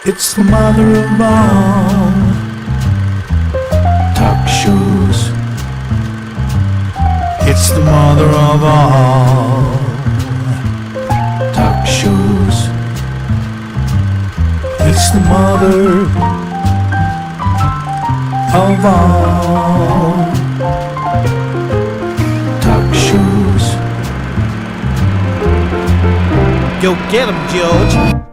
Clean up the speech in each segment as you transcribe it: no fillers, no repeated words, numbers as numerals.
It's the mother of all talk shows. It's the mother of all talk shows. It's the mother of all talk shows. Go get him, George.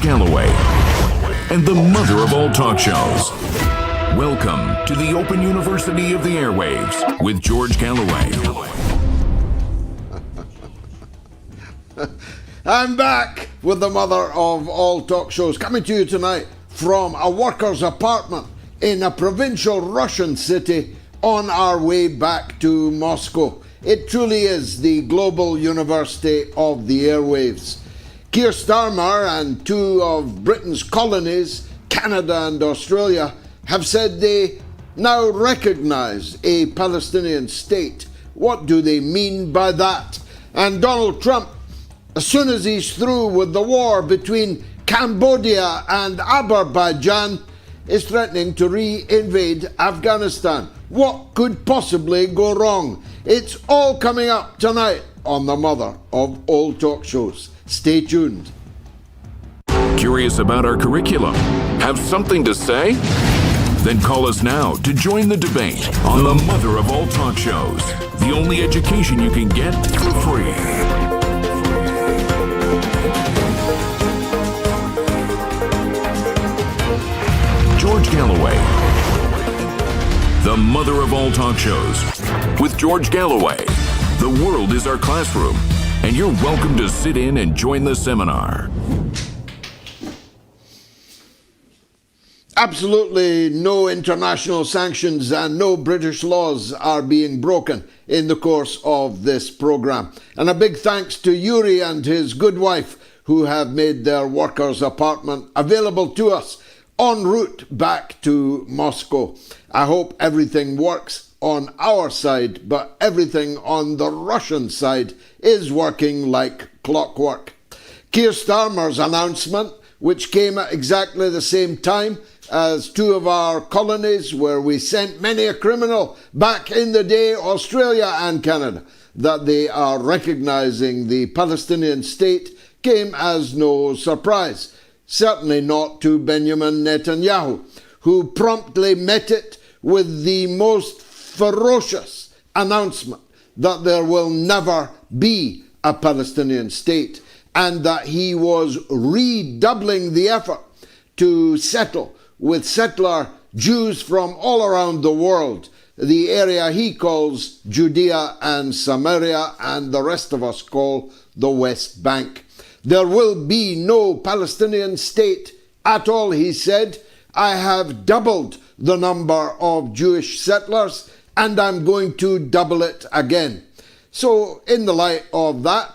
Galloway, and the mother of all talk shows. Welcome to the Open University of the Airwaves with George Galloway. I'm back with the mother of all talk shows, coming to you tonight from a worker's apartment in a provincial Russian city on our way back to Moscow. It truly is the global university of the airwaves. Keir Starmer and two of Britain's colonies, Canada and Australia, have said they now recognise a Palestinian state. What do they mean by that? And Donald Trump, as soon as he's through with the war between Cambodia and Azerbaijan, is threatening to re-invade Afghanistan. What could possibly go wrong? It's all coming up tonight on the mother of all talk shows. Stay tuned. Curious about our curriculum? Have something to say? Then call us now to join the debate on the mother of all talk shows. The only education you can get for free. George Galloway, the mother of all talk shows. With George Galloway, the world is our classroom, and you're welcome to sit in and join the seminar. Absolutely no international sanctions and no British laws are being broken in the course of this program. And a big thanks to Yuri and his good wife, who have made their workers' apartment available to us en route back to Moscow. I hope everything works on our side, but everything on the Russian side is working like clockwork. Keir Starmer's announcement, which came at exactly the same time as two of our colonies where we sent many a criminal back in the day, Australia and Canada, that they are recognising the Palestinian state, came as no surprise. Certainly not to Benjamin Netanyahu, who promptly met it with the most ferocious announcement that there will never be a Palestinian state, and that he was redoubling the effort to settle with settler Jews from all around the world, the area he calls Judea and Samaria and the rest of us call the West Bank. There will be no Palestinian state at all, he said. I have doubled the number of Jewish settlers, and I'm going to double it again. So in the light of that,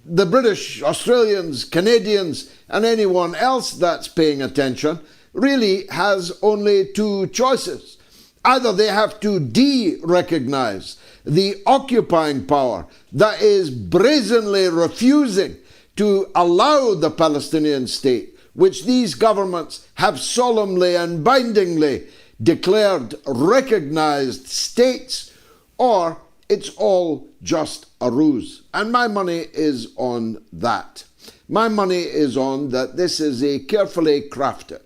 the British, Australians, Canadians, and anyone else that's paying attention really has only two choices. Either they have to de-recognize the occupying power that is brazenly refusing to allow the Palestinian state, which these governments have solemnly and bindingly declared recognized states, or it's all just a ruse. And my money is on that. My money is on that this is a carefully crafted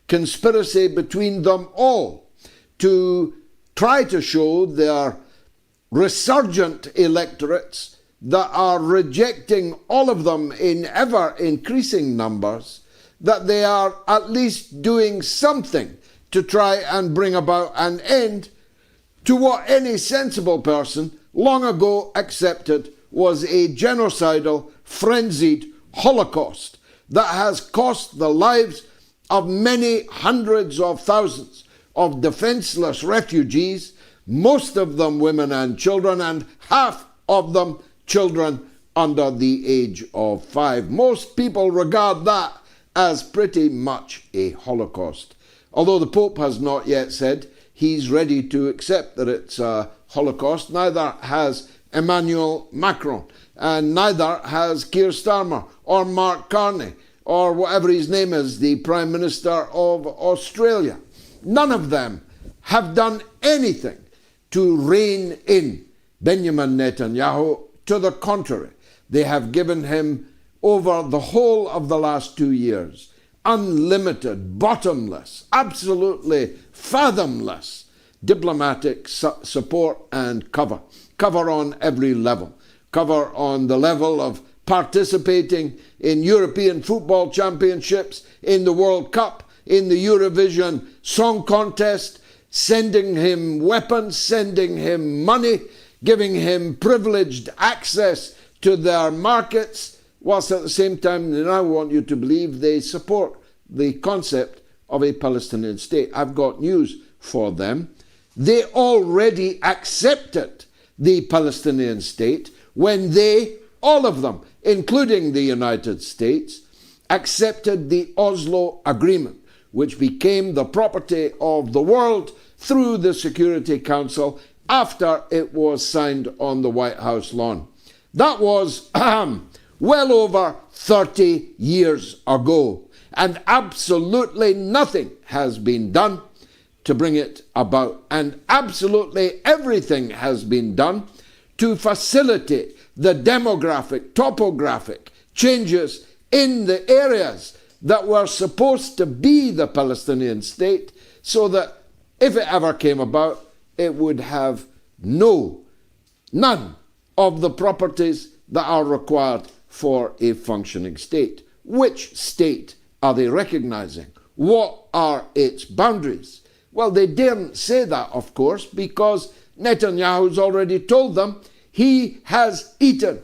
conspiracy between them all to try to show their resurgent electorates that are rejecting all of them in ever increasing numbers, that they are at least doing something to try and bring about an end to what any sensible person long ago accepted was a genocidal, frenzied Holocaust that has cost the lives of many hundreds of thousands of defenseless refugees, most of them women and children, and half of them children under the age of 5. Most people regard that as pretty much a Holocaust. Although the Pope has not yet said he's ready to accept that it's a Holocaust, neither has Emmanuel Macron, and neither has Keir Starmer or Mark Carney or whatever his name is, the Prime Minister of Australia. None of them have done anything to rein in Benjamin Netanyahu. To the contrary, they have given him, over the whole of the last 2 years, unlimited, bottomless, absolutely fathomless diplomatic support and cover. Cover on every level. Cover on the level of participating in European football championships, in the World Cup, in the Eurovision Song Contest, sending him weapons, sending him money, giving him privileged access to their markets, whilst at the same time they now want you to believe they support the concept of a Palestinian state. I've got news for them. They already accepted the Palestinian state when they, all of them, including the United States, accepted the Oslo Agreement, which became the property of the world through the Security Council after it was signed on the White House lawn. That was well over 30 years ago, and absolutely nothing has been done to bring it about, and absolutely everything has been done to facilitate the demographic, topographic changes in the areas that were supposed to be the Palestinian state, so that if it ever came about, it would have none of the properties that are required for a functioning state. Which state are they recognizing? What are its boundaries? Well, they daren't say that, of course, because Netanyahu's already told them he has eaten,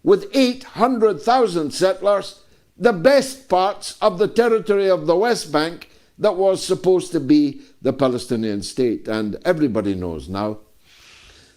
with 800,000 settlers, the best parts of the territory of the West Bank that was supposed to be the Palestinian state. And everybody knows now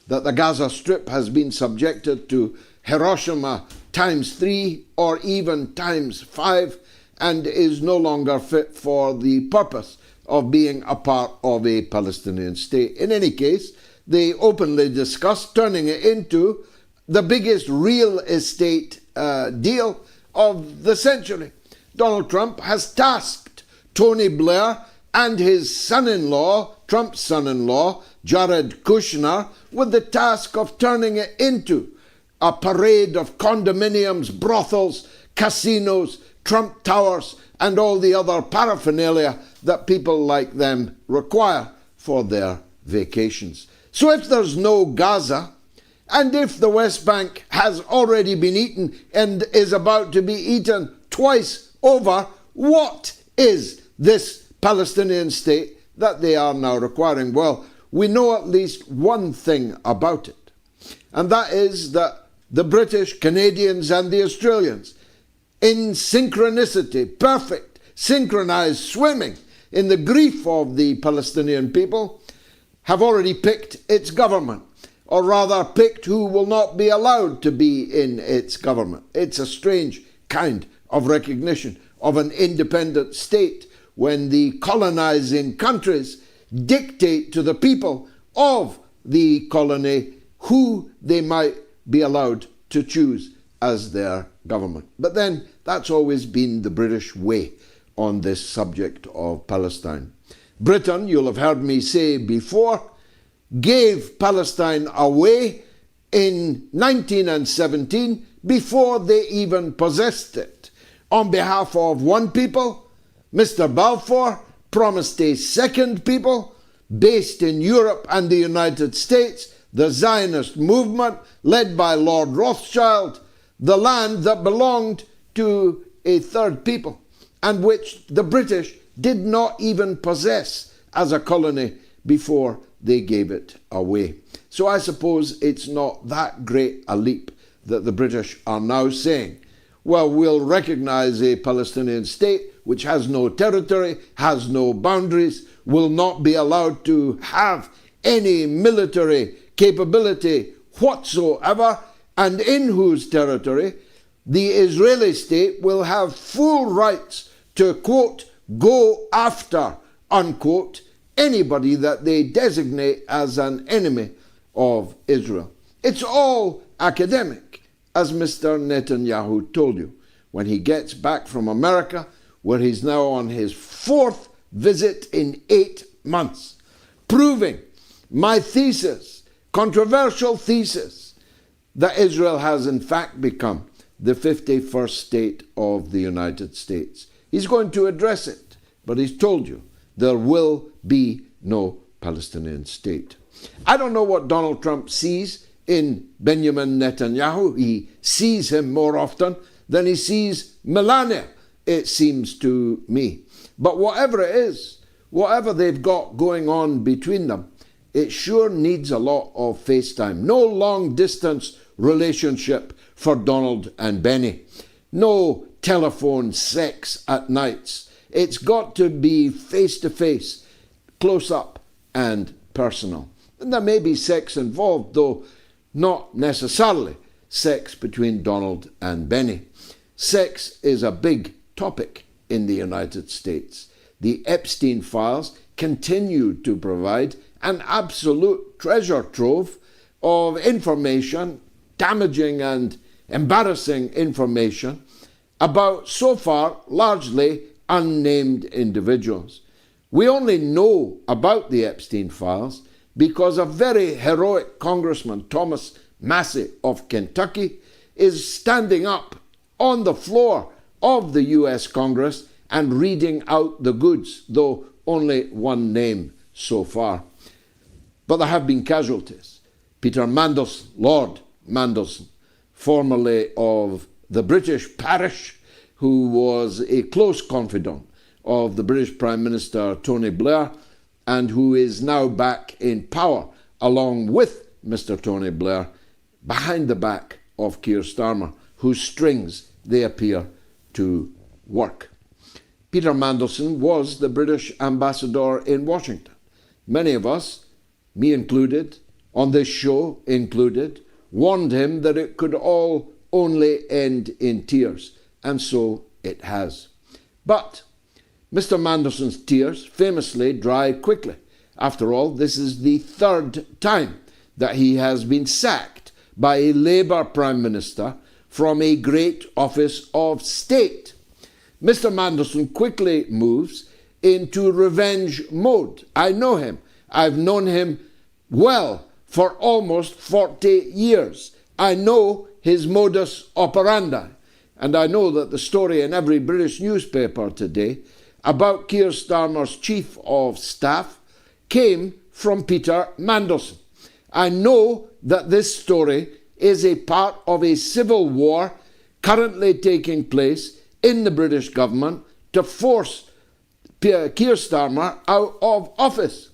that the Gaza Strip has been subjected to Hiroshima ×3 or even ×5 and is no longer fit for the purpose of being a part of a Palestinian state. In any case, they openly discussed turning it into the biggest real estate deal of the century. Donald Trump has tasked Tony Blair and his son-in-law, Trump's son-in-law, Jared Kushner, with the task of turning it into a parade of condominiums, brothels, casinos, Trump towers, and all the other paraphernalia that people like them require for their vacations. So if there's no Gaza, and if the West Bank has already been eaten and is about to be eaten twice over, what is this Palestinian state that they are now requiring? Well, we know at least one thing about it, and that is that the British, Canadians, and the Australians, in synchronicity, perfect, synchronized swimming in the grief of the Palestinian people, have already picked its government. or rather picked who will not be allowed to be in its government. It's a strange kind of recognition of an independent state when the colonizing countries dictate to the people of the colony who they might be allowed to choose as their government. But then that's always been the British way on this subject of Palestine. Britain, you'll have heard me say before, gave Palestine away in 1917 before they even possessed it. On behalf of one people, Mr. Balfour promised a second people based in Europe and the United States, the Zionist movement led by Lord Rothschild, the land that belonged to a third people and which the British did not even possess as a colony before they gave it away. So I suppose it's not that great a leap that the British are now saying, well, we'll recognize a Palestinian state which has no territory, has no boundaries, will not be allowed to have any military capability whatsoever, and in whose territory the Israeli state will have full rights to, quote, go after, unquote, anybody that they designate as an enemy of Israel. It's all academic, as Mr. Netanyahu told you when he gets back from America, where he's now on his 4th visit in 8 months, proving my thesis, controversial thesis, that Israel has in fact become the 51st state of the United States. He's going to address it, but he's told you there will be no Palestinian state. I don't know what Donald Trump sees in Benjamin Netanyahu. He sees him more often than he sees Melania, it seems to me. But whatever it is, whatever they've got going on between them, it sure needs a lot of FaceTime. No long-distance relationship for Donald and Benny. No telephone sex at nights. It's got to be face-to-face, close-up and personal. And there may be sex involved, though not necessarily sex between Donald and Benny. Sex is a big topic in the United States. The Epstein files continue to provide an absolute treasure trove of information, damaging and embarrassing information, about so far largely unnamed individuals. We only know about the Epstein files because a very heroic Congressman, Thomasmassie of Kentucky, is standing up on the floor of the US Congress and reading out the goods, though only one name so far. But there have been casualties. Peter Mandelson, Lord Mandelson, formerly of the British parish, who was a close confidant of the British Prime Minister Tony Blair, and who is now back in power, along with Mr. Tony Blair, behind the back of Keir Starmer, whose strings they appear to work. Peter Mandelson was the British ambassador in Washington. Many of us, me included, on this show included, warned him that it could all only end in tears, and so it has. But Mr. Mandelson's tears famously dry quickly. After all, this is the 3rd time that he has been sacked by a Labour Prime Minister from a great office of state. Mr. Mandelson quickly moves into revenge mode. I know him. I've known him well for almost 40 years. I know his modus operandi. And I know that the story in every British newspaper today about Keir Starmer's chief of staff came from Peter Mandelson. I know that this story is a part of a civil war currently taking place in the British government to force Keir Starmer out of office.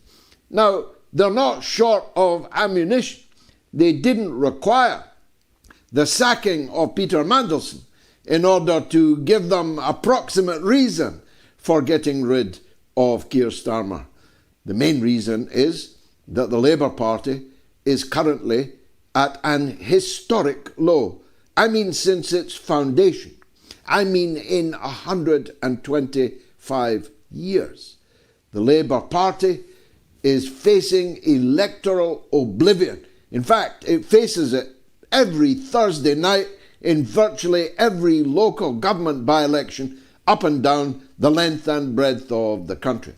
Now, they're not short of ammunition. They didn't require the sacking of Peter Mandelson in order to give them approximate reason for getting rid of Keir Starmer. The main reason is that the Labour Party is currently at an historic low. I mean, since its foundation. I mean, in 125 years. The Labour Party is facing electoral oblivion. In fact, it faces it every Thursday night in virtually every local government by-election up and down the length and breadth of the country.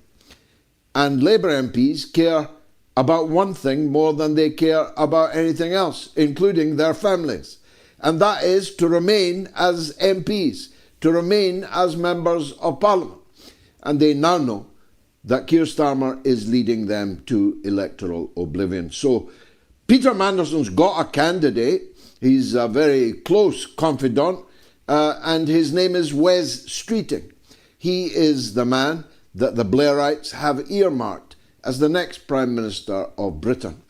And Labour MPs care about one thing more than they care about anything else, including their families. And that is to remain as MPs, to remain as members of Parliament. And they now know that Keir Starmer is leading them to electoral oblivion. So Peter Mandelson's got a candidate. He's a very close confidant, and his name is Wesstreeting. He is the man that the Blairites have earmarked as the next Prime Minister of Britain.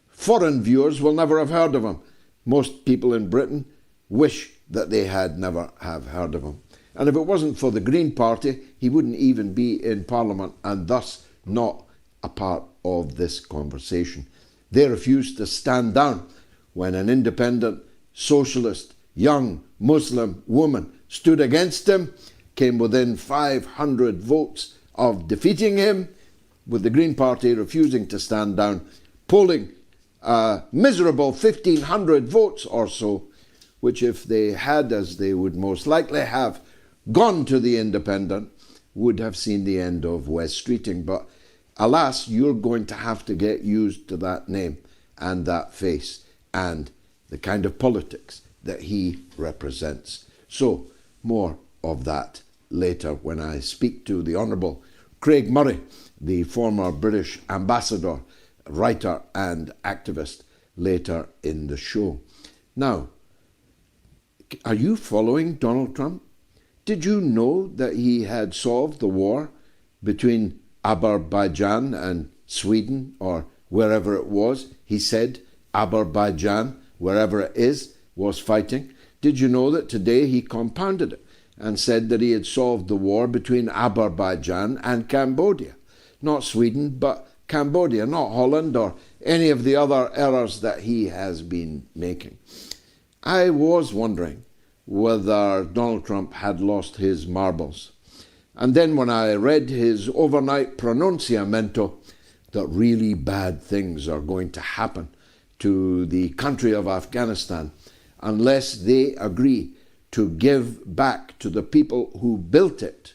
Foreign viewers will never have heard of him. Most people in Britain wish that they had never have heard of him. And if it wasn't for the Green Party, he wouldn't even be in Parliament and thus not a part of this conversation. They refused to stand down when an independent, socialist, young Muslim woman stood against him, came within 500 votes of defeating him, with the Green Party refusing to stand down, polling a miserable 1,500 votes or so, which if they had, as they would most likely have, gone to the Independent, would have seen the end of Wesstreeting. But alas, you're going to have to get used to that name and that face and the kind of politics that he represents. So, more of that later when I speak to the Honourable Craig Murray, the former British ambassador, writer and activist, later in the show. Now, are you following Donald Trump? Did you know that he had solved the war between Azerbaijan and Sweden, or wherever it was? He said Azerbaijan, wherever it is, was fighting. Did you know that today he compounded it and said that he had solved the war between Azerbaijan and Cambodia? Not Sweden, but Cambodia, not Holland or any of the other errors that he has been making. I was wondering whether Donald Trump had lost his marbles. And then when I read his overnight pronunciamento that really bad things are going to happen to the country of Afghanistan unless they agree to give back to the people who built it,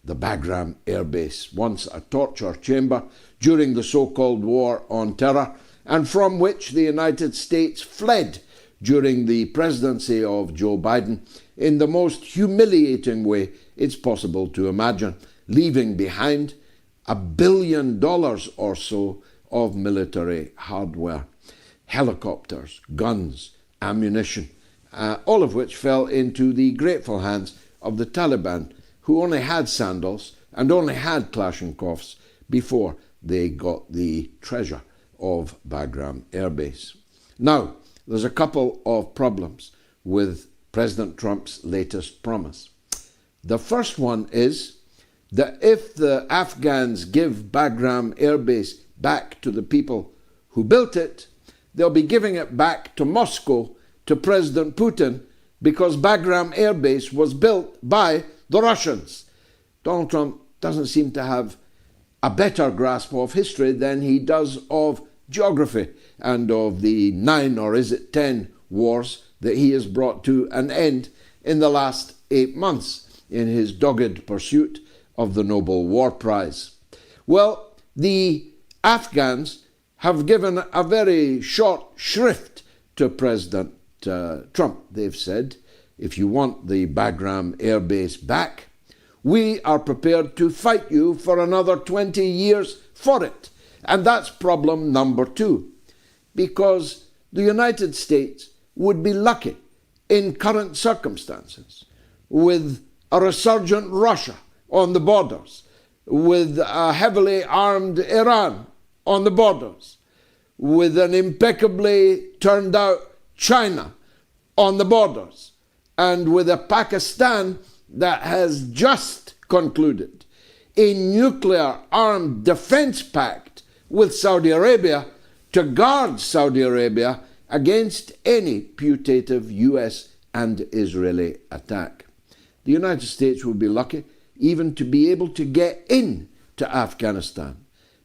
the Bagram Air Base, once a torture chamber during the so-called War on Terror, and from which the United States fled during the presidency of Joe Biden in the most humiliating way it's possible to imagine, leaving behind $1 billion or so of military hardware, helicopters, guns, ammunition, all of which fell into the grateful hands of the Taliban, who only had sandals and only had Kalashnikovs before they got the treasure of Bagram Air Base. Now, there's a couple of problems with President Trump's latest promise. The first one is that if the Afghans give Bagram Air Base back to the people who built it, they'll be giving it back to Moscow, to President Putin, because Bagram Air Base was built by the Russians. Donald Trump doesn't seem to have a better grasp of history than he does of geography and of the 9 or is it 10 wars that he has brought to an end in the last 8 months in his dogged pursuit of the Nobel War Prize. Well, the Afghans have given a very short shrift to President Trump. They've said, if you want the Bagram Air Base back, we are prepared to fight you for another 20 years for it. And that's problem number 2, because the United States would be lucky in current circumstances with a resurgent Russia on the borders, with a heavily armed Iran on the borders, with an impeccably turned out China on the borders, and with a Pakistan that has just concluded a nuclear armed defense pact with Saudi Arabia to guard Saudi Arabia against any putative US and Israeli attack. The United States will be lucky even to be able to get in to Afghanistan.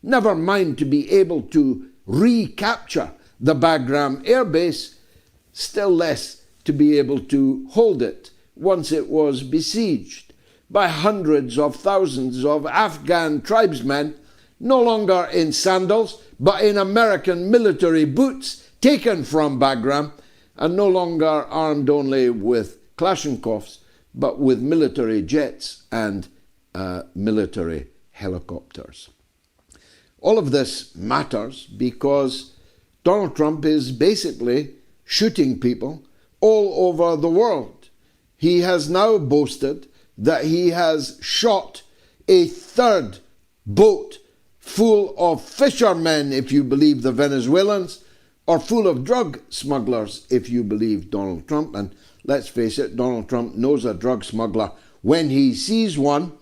Never mind to be able to recapture the Bagram Air Base, still less to be able to hold it once it was besieged by hundreds of thousands of Afghan tribesmen, no longer in sandals, but in American military boots taken from Bagram, and no longer armed only with Kalashnikovs, but with military jets and military helicopters. All of this matters because Donald Trump is basically shooting people all over the world. He has now boasted that he has shot a third boat full of fishermen, if you believe the Venezuelans, or full of drug smugglers, if you believe Donald Trump. And let's face it, Donald Trump knows a drug smuggler when he sees one.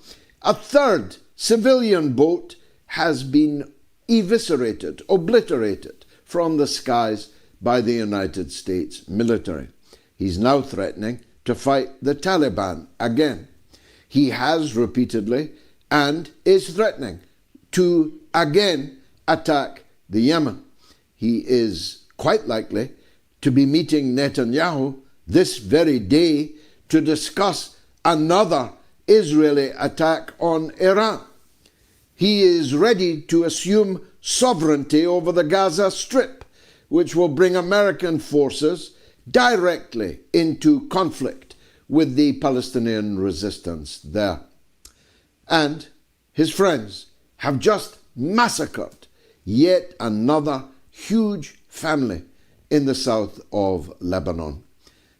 A third civilian boat has been eviscerated, obliterated from the skies by the United States military. He's now threatening to fight the Taliban again. He has repeatedly and is threatening to again attack the Yemen. He is quite likely to be meeting Netanyahu this very day to discuss another Israeli attack on Iran. He is ready to assume sovereignty over the Gaza Strip, which will bring American forces directly into conflict with the Palestinian resistance there. And his friends have just massacred yet another huge family in the south of Lebanon.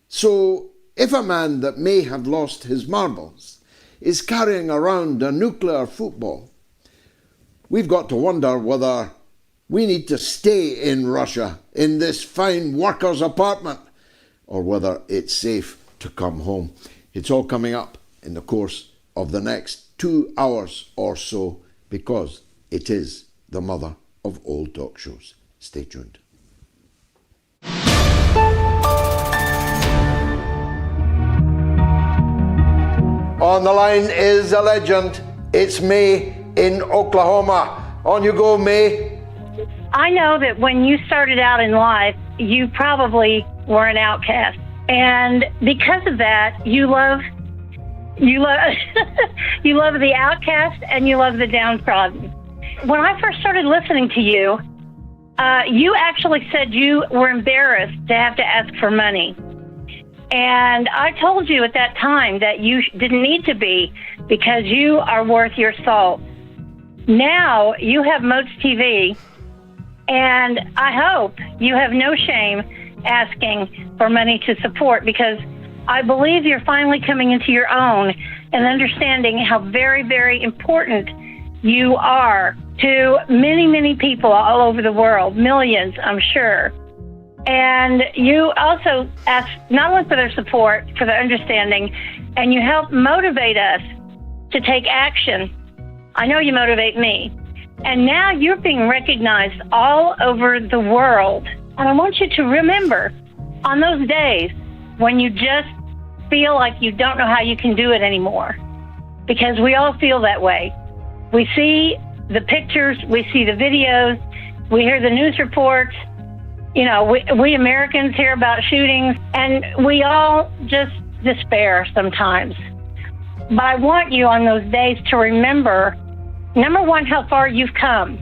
So if a man that may have lost his marbles is carrying around a nuclear football, we've got to wonder whether we need to stay in Russia in this fine workers' apartment, or whether it's safe to come home. It's all coming up in the course of the next 2 hours or so, because it is the mother of all talk shows. Stay tuned. On the line is a legend. It's May in Oklahoma. On you go, May. I know that when you started out in life, you probably were an outcast. And because of that, you love you love the outcast and you love the downtrodden. When I first started listening to you, you actually said you were embarrassed to have to ask for money. And I told you at that time that you didn't need to be, because you are worth your salt. Now you have MOATS TV, and I hope you have no shame asking for money to support, because I believe you're finally coming into your own and understanding how very, very important you are to many, many people all over the world, millions, I'm sure. And you also ask not only for their support, for their understanding, and you help motivate us to take action. I know you motivate me. And now you're being recognized all over the world. And I want you to remember, on those days when you just feel like you don't know how you can do it anymore, because we all feel that way. We see the pictures, we see the videos, we hear the news reports. You know, we Americans hear about shootings, and we all just despair sometimes. But I want you on those days to remember, number one, how far you've come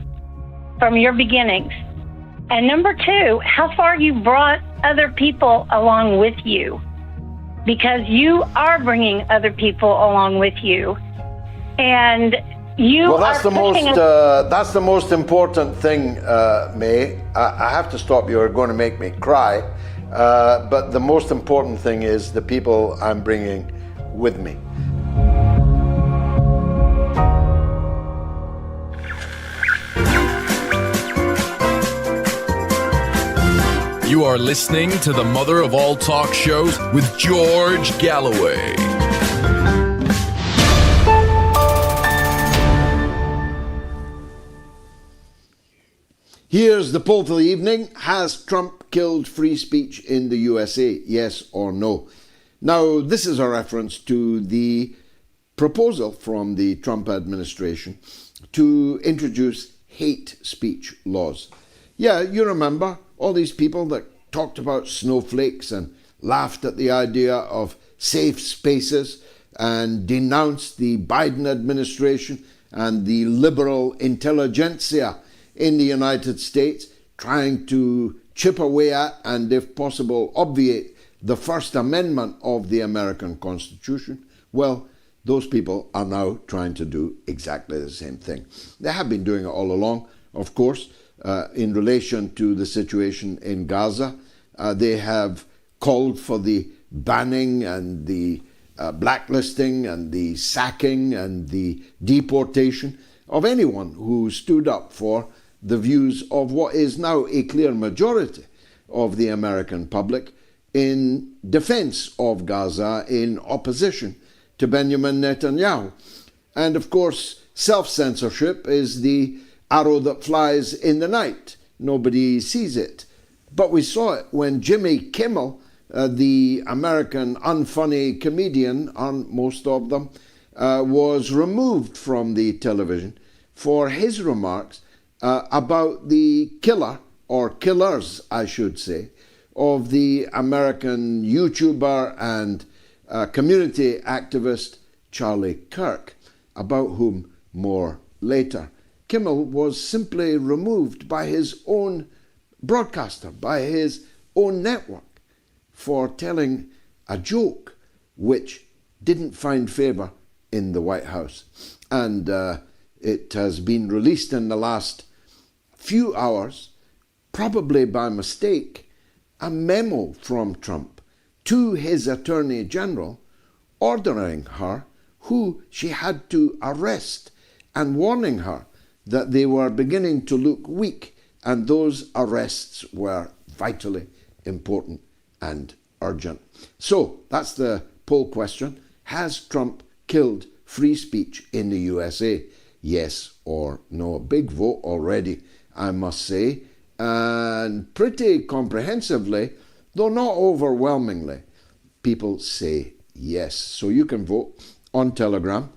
from your beginnings. And number two, how far you brought other people along with you, because you are bringing other people along with you. And you well, that's the most important thing, May. I have to stop you. You're going to make me cry. But the most important thing is the people I'm bringing with me. You are listening to the mother of all talk shows with George Galloway. Here's the poll for the evening. Has Trump killed free speech in the USA? Yes or no? Now, this is a reference to the proposal from the Trump administration to introduce hate speech laws. Yeah, you remember all these people that talked about snowflakes and laughed at the idea of safe spaces and denounced the Biden administration and the liberal intelligentsia in the United States, trying to chip away at and, if possible, obviate the First Amendment of the American Constitution. Well, those people are now trying to do exactly the same thing. They have been doing it all along, of course, in relation to the situation in Gaza. They have called for the banning and the blacklisting and the sacking and the deportation of anyone who stood up for the views of what is now a clear majority of the American public in defense of Gaza, in opposition to Benjamin Netanyahu. And of course, self-censorship is the arrow that flies in the night. Nobody sees it. But we saw it when Jimmy Kimmel, the American unfunny comedian, on most of them, was removed from the television for his remarks about the killer, or killers, I should say, of the American YouTuber and community activist Charlie Kirk, about whom more later. Kimmel was simply removed by his own broadcaster, by his own network, for telling a joke which didn't find favour in the White House. And it has been released in the last few hours, probably by mistake, a memo from Trump to his Attorney General ordering her who she had to arrest and warning her that they were beginning to look weak and those arrests were vitally important and urgent. So that's the poll question. Has Trump killed free speech in the USA? Yes or no? A big vote already, I must say, and pretty comprehensively, though not overwhelmingly, people say yes. So you can vote on Telegram,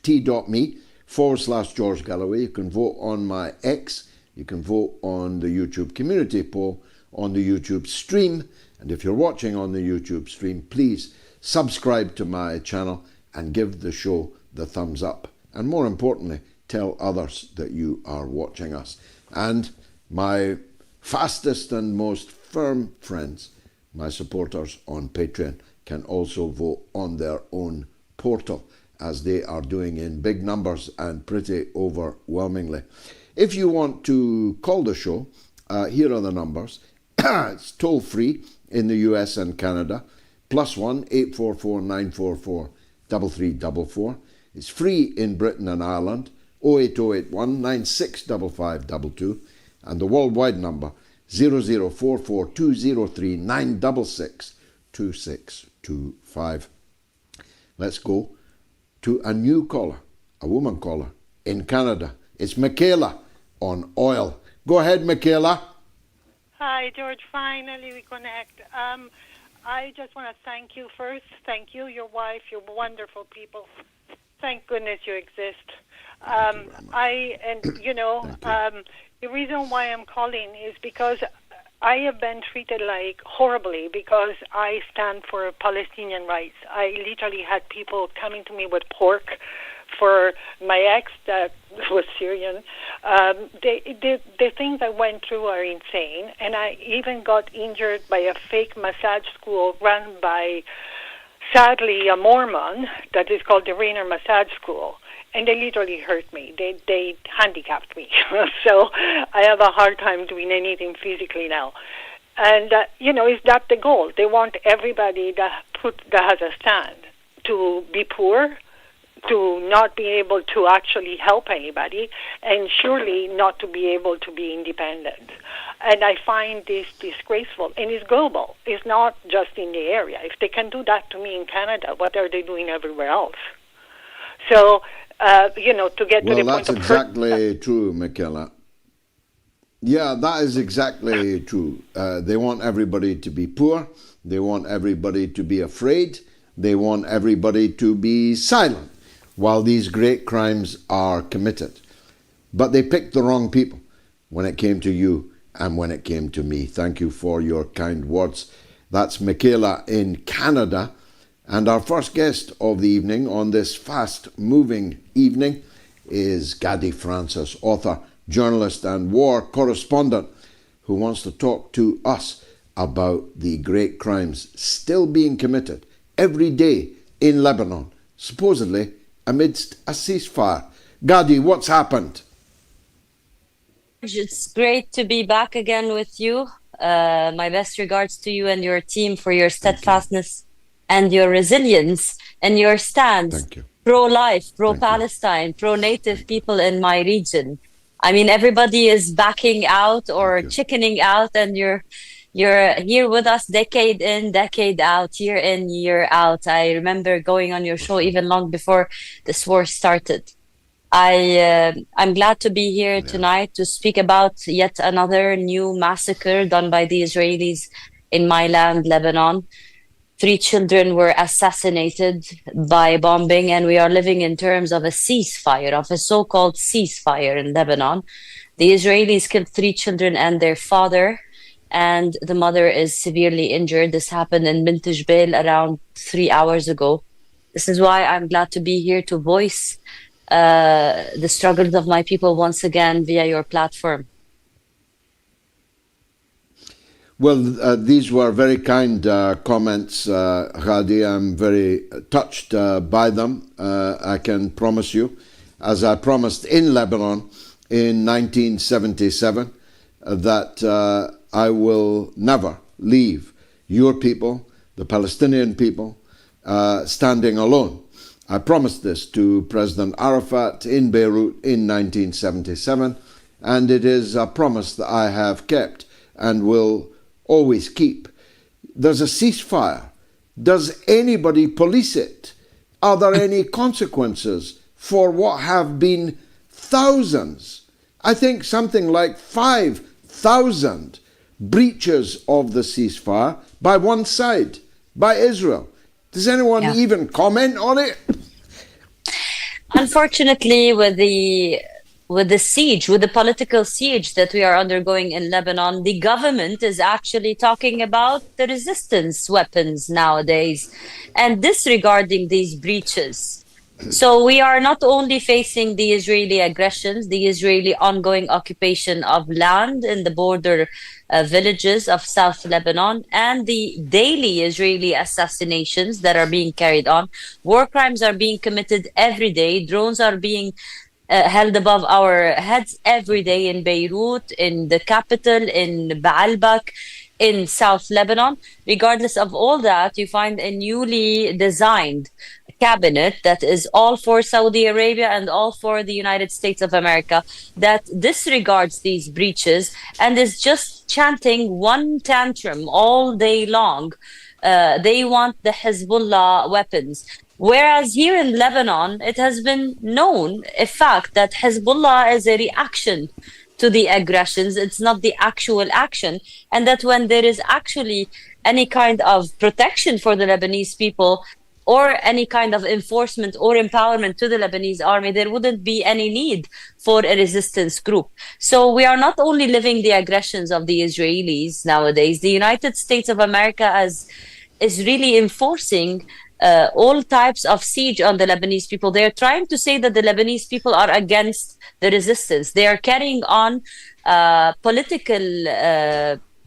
t.me/George Galloway. You can vote on my X. You can vote on the YouTube community poll on the YouTube stream. And if you're watching on the YouTube stream, please subscribe to my channel and give the show the thumbs up. And more importantly, tell others that you are watching us. And my fastest and most firm friends, my supporters on Patreon, can also vote on their own portal, as they are doing in big numbers and pretty overwhelmingly. If you want to call the show, here are the numbers. It's toll free in the US and Canada, +1 844 944 3344. It's free in Britain and Ireland, 08081 965522, and the worldwide number 0044203 966 2625. Let's go to a new caller, a woman caller in Canada. It's Michaela on oil. Go ahead, Michaela. Hi, George. Finally, we connect. I just want to thank you first. Thank you, your wife, you're wonderful people. Thank goodness you exist. The reason why I'm calling is because I have been treated like horribly because I stand for Palestinian rights. I literally had people coming to me with pork for my ex that was Syrian. The things I went through are insane, and I even got injured by a fake massage school run by, sadly, a Mormon that is called the Rainer Massage School. And they literally hurt me. They handicapped me. So I have a hard time doing anything physically now. And, is that the goal? They want everybody that has a stand to be poor, to not be able to actually help anybody, and surely not to be able to be independent. And I find this disgraceful. And it's global. It's not just in the area. If they can do that to me in Canada, what are they doing everywhere else? So, to get to the point of... Well, that's exactly true, Michaela. Yeah, that is exactly true. They want everybody to be poor. They want everybody to be afraid. They want everybody to be silent while these great crimes are committed. But they picked the wrong people when it came to you and when it came to me. Thank you for your kind words. That's Michaela in Canada. And our first guest of the evening on this fast-moving evening is Ghadi Francis, author, journalist and war correspondent, who wants to talk to us about the great crimes still being committed every day in Lebanon, supposedly amidst a ceasefire. Ghadi, what's happened? It's great to be back again with you. My best regards to you and your team for your steadfastness and your resilience and your stance pro-life, pro-Palestine, pro-native people in my region. I mean, everybody is backing out or chickening out, and you're here with us decade in, decade out, year in, year out. I remember going on your show even long before this war started. I'm glad to be here tonight to speak about yet another new massacre done by the Israelis in my land, Lebanon. 3 children were assassinated by bombing, and we are living in terms of a ceasefire, of a so-called ceasefire in Lebanon. The Israelis killed 3 children and their father, and the mother is severely injured. This happened in Bint Jbeil around 3 hours ago. This is why I'm glad to be here to voice the struggles of my people once again via your platform. Well, these were very kind comments, Ghadi. I'm very touched by them. I can promise you, as I promised in Lebanon in 1977, that I will never leave your people, the Palestinian people, standing alone. I promised this to President Arafat in Beirut in 1977, and it is a promise that I have kept and will always keep. There's a ceasefire. Does anybody police it? Are there any consequences for what have been thousands? I think something like 5,000 breaches of the ceasefire by one side, by Israel. Does anyone even comment on it? Unfortunately, with the siege, with the political siege that we are undergoing in Lebanon, the government is actually talking about the resistance weapons nowadays and disregarding these breaches. So we are not only facing the Israeli aggressions, the Israeli ongoing occupation of land in the border villages of South Lebanon, and the daily Israeli assassinations that are being carried on. War crimes are being committed every day. Drones are being held above our heads every day in Beirut, in the capital, in Baalbek, in South Lebanon. Regardless of all that, you find a newly designed cabinet that is all for Saudi Arabia and all for the United States of America that disregards these breaches and is just chanting one tantrum all day long. They want the Hezbollah weapons. Whereas here in Lebanon, it has been known, a fact, that Hezbollah is a reaction to the aggressions. It's not the actual action. And that when there is actually any kind of protection for the Lebanese people or any kind of enforcement or empowerment to the Lebanese army, there wouldn't be any need for a resistance group. So we are not only living the aggressions of the Israelis nowadays. The United States of America is really enforcing all types of siege on the Lebanese people. They are trying to say that the Lebanese people are against the resistance. They are carrying on political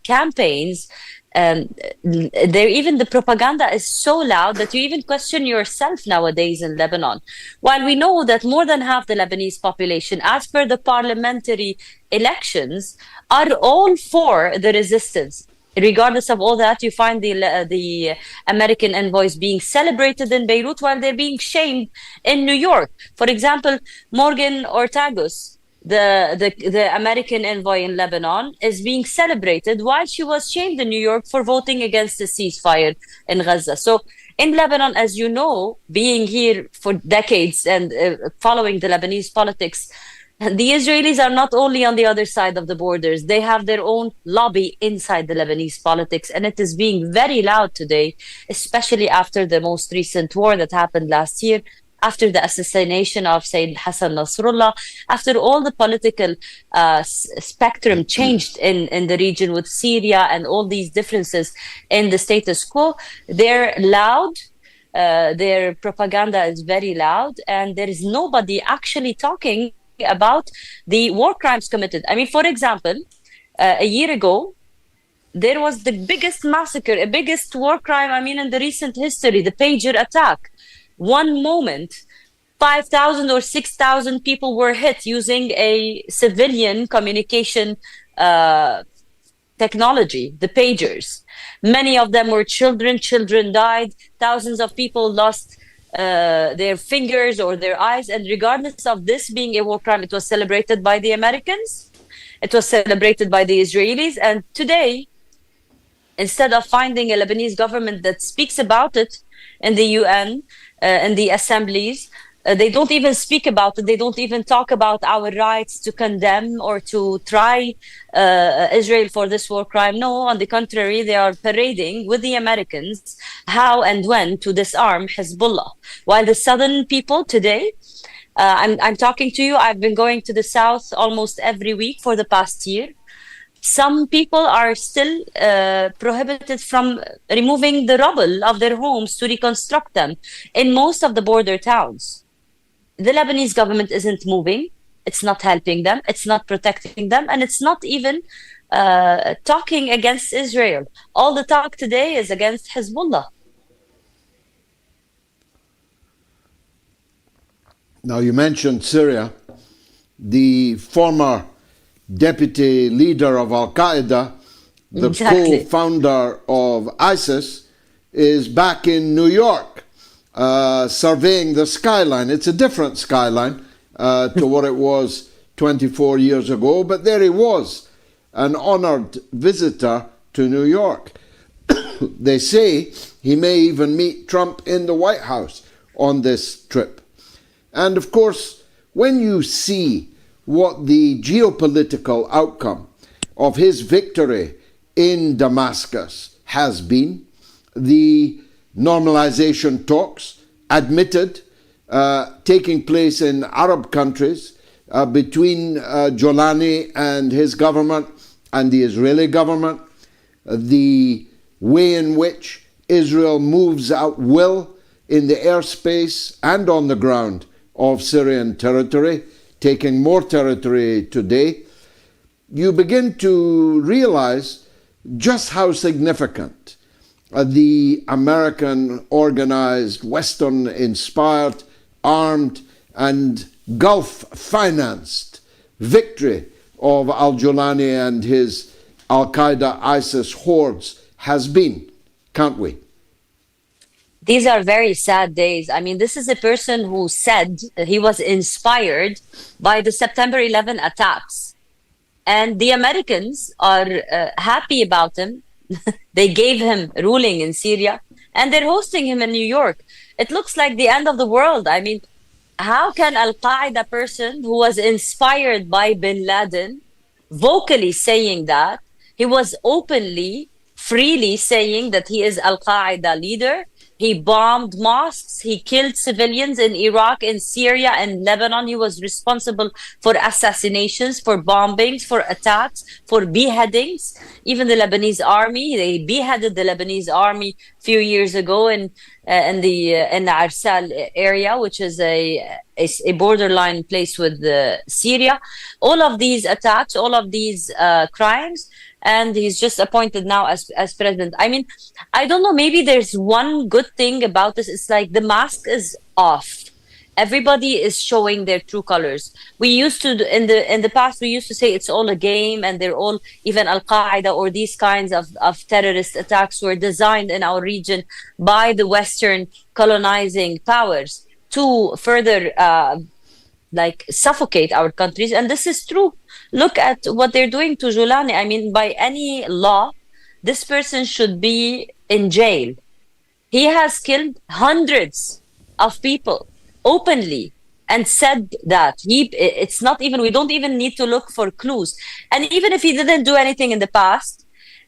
campaigns. Even the propaganda is so loud that you even question yourself nowadays in Lebanon. While we know that more than half the Lebanese population, as per the parliamentary elections, are all for the resistance. Regardless of all that, you find the American envoys being celebrated in Beirut while they're being shamed in New York. For example, Morgan Ortagus, the American envoy in Lebanon, is being celebrated while she was shamed in New York for voting against the ceasefire in Gaza. So in Lebanon, as you know, being here for decades and following the Lebanese politics, And the Israelis are not only on the other side of the borders, they have their own lobby inside the Lebanese politics, and it is being very loud today, especially after the most recent war that happened last year, after the assassination of Sayyid Hassan Nasrallah, after all the political spectrum changed in the region with Syria and all these differences in the status quo. They're loud. Their propaganda is very loud, and there is nobody actually talking about the war crimes committed. I mean, for example, a year ago, there was the biggest massacre, a biggest war crime, I mean, in the recent history, the pager attack. One moment, 5,000 or 6,000 people were hit using a civilian communication technology, the pagers. Many of them were children. Children died. Thousands of people lost their fingers or their eyes. And regardless of this being a war crime, it was celebrated by the Americans. It was celebrated by the Israelis. And today, instead of finding a Lebanese government that speaks about it in the UN, in the assemblies, they don't even speak about it. They don't even talk about our rights to condemn or to try Israel for this war crime. No, on the contrary, they are parading with the Americans how and when to disarm Hezbollah. While the southern people today, I'm talking to you, I've been going to the south almost every week for the past year. Some people are still prohibited from removing the rubble of their homes to reconstruct them in most of the border towns. The Lebanese government isn't moving. It's not helping them. It's not protecting them. And it's not even talking against Israel. All the talk today is against Hezbollah. Now, you mentioned Syria. The former deputy leader of Al-Qaeda, the co-founder of ISIS, is back in New York surveying the skyline. It's a different skyline to what it was 24 years ago, but there he was, an honored visitor to New York. They say he may even meet Trump in the White House on this trip. And of course, when you see what the geopolitical outcome of his victory in Damascus has been, the normalization talks admitted taking place in Arab countries between Jolani and his government and the Israeli government, the way in which Israel moves at will in the airspace and on the ground of Syrian territory, taking more territory today, you begin to realize just how significant the American organized, Western-inspired, armed and Gulf-financed victory of al-Jolani and his Al-Qaeda ISIS hordes has been, can't we? These are very sad days. I mean, this is a person who said he was inspired by the September 11 attacks. And the Americans are happy about him. They gave him ruling in Syria, and they're hosting him in New York. It looks like the end of the world. I mean, how can Al-Qaeda person who was inspired by bin Laden vocally saying that? He was openly, freely saying that he is Al-Qaeda leader. He bombed mosques. He killed civilians in Iraq, in Syria, and Lebanon. He was responsible for assassinations, for bombings, for attacks, for beheadings. Even the Lebanese army, they beheaded the Lebanese army a few years ago in the Arsal area, which is a borderline place with Syria. All of these attacks, all of these crimes, and he's just appointed now as president. I mean, I don't know, maybe there's one good thing about this. It's like the mask is off. Everybody is showing their true colors. We used to, in the past, we used to say it's all a game and they're all, even Al-Qaeda or these kinds of terrorist attacks were designed in our region by the Western colonizing powers to further suffocate our countries. And this is true. Look at what they're doing to Jolani. I mean, by any law, this person should be in jail. He has killed hundreds of people openly and said that it's not even, we don't even need to look for clues. And even if he didn't do anything in the past,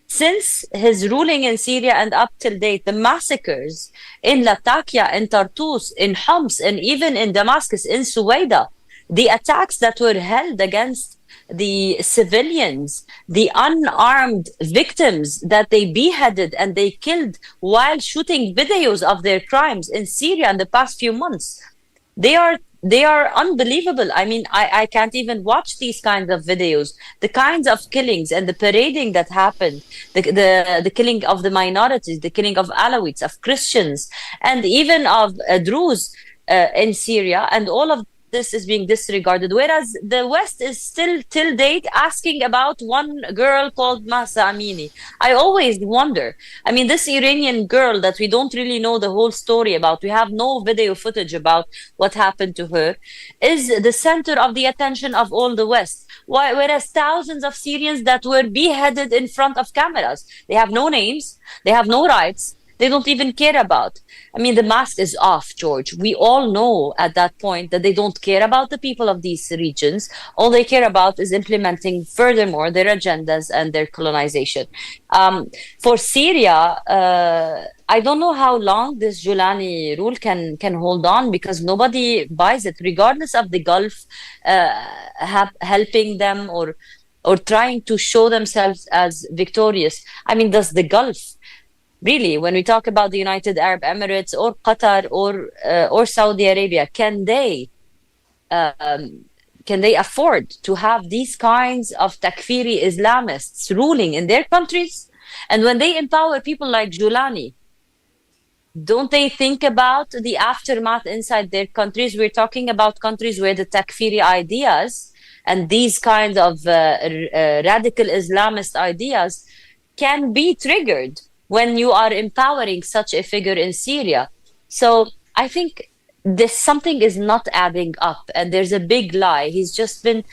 since his ruling in Syria and up till date, the massacres in Latakia, in Tartus, in Homs, and even in Damascus, in Suwaida, the attacks that were held against the civilians, the unarmed victims that they beheaded and they killed while shooting videos of their crimes in Syria in the past few months, they are unbelievable. I mean, I can't even watch these kinds of videos. The kinds of killings and the parading that happened, the killing of the minorities, the killing of Alawites, of Christians, and even of Druze in Syria, and all of this is being disregarded, whereas the West is still till date asking about one girl called Mahsa Amini. I always wonder, I mean, this Iranian girl that we don't really know the whole story about, we have no video footage about what happened to her, is the center of the attention of all the West. Whereas thousands of Syrians that were beheaded in front of cameras, they have no names, they have no rights, they don't even care about. I mean, the mask is off, George. We all know at that point that they don't care about the people of these regions. All they care about is implementing furthermore their agendas and their colonization. For Syria, I don't know how long this Julani rule can hold on, because nobody buys it, regardless of the Gulf helping them or trying to show themselves as victorious. I mean, does the Gulf really, when we talk about the United Arab Emirates or Qatar or Saudi Arabia, can they afford to have these kinds of takfiri Islamists ruling in their countries? And when they empower people like Julani, don't they think about the aftermath inside their countries? We're talking about countries where the takfiri ideas and these kinds of radical Islamist ideas can be triggered when you are empowering such a figure in Syria. So I think something is not adding up, and there's a big lie. He's just been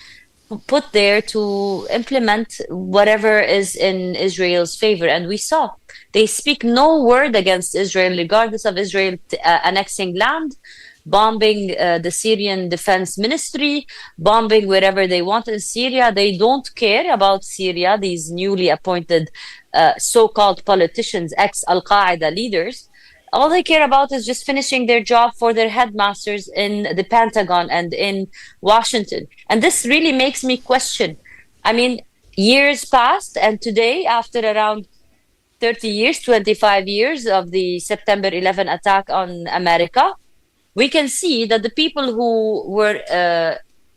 put there to implement whatever is in Israel's favor. And we saw they speak no word against Israel, regardless of Israel annexing land, bombing the Syrian Defense Ministry, bombing wherever they want in Syria. They don't care about Syria, these newly appointed so-called politicians, ex-Al-Qaeda leaders. All they care about is just finishing their job for their headmasters in the Pentagon and in Washington. And this really makes me question. I mean, years passed, and today, after around 30 years, 25 years of the September 11 attack on America, we can see that the people who were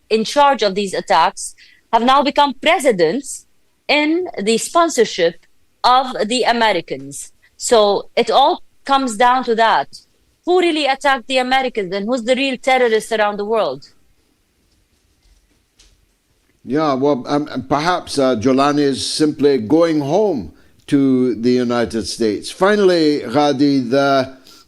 in charge of these attacks have now become presidents in the sponsorship of the Americans. So it all comes down to that. Who really attacked the Americans, and who's the real terrorist around the world? Yeah, well, perhaps Jolani is simply going home to the United States. Finally, Ghadi,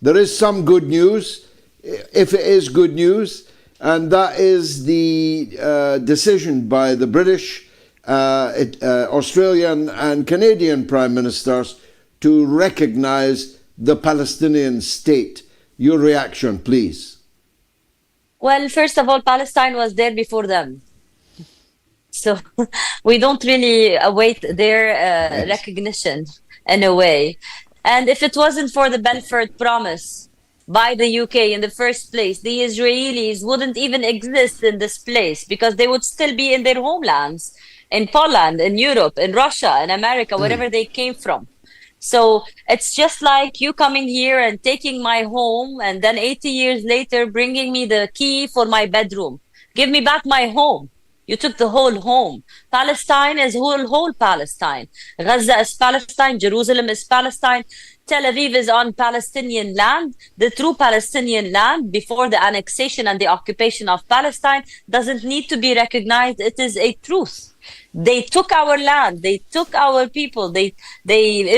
there is some good news, if it is good news, and that is the decision by the British, Australian and Canadian Prime Ministers to recognize the Palestinian state. Your reaction, please. Well, first of all, Palestine was there before them. So we don't really await their recognition in a way. And if it wasn't for the Balfour promise by the UK in the first place, the Israelis wouldn't even exist in this place, because they would still be in their homelands, in Poland, in Europe, in Russia, in America, wherever they came from. So it's just like you coming here and taking my home, and then 80 years later bringing me the key for my bedroom. Give me back my home. You took the whole home. Palestine is whole Palestine. Gaza is Palestine. Jerusalem is Palestine. Tel Aviv is on Palestinian land. The true Palestinian land before the annexation and the occupation of Palestine doesn't need to be recognized. It is a truth. They took our land. They took our people. They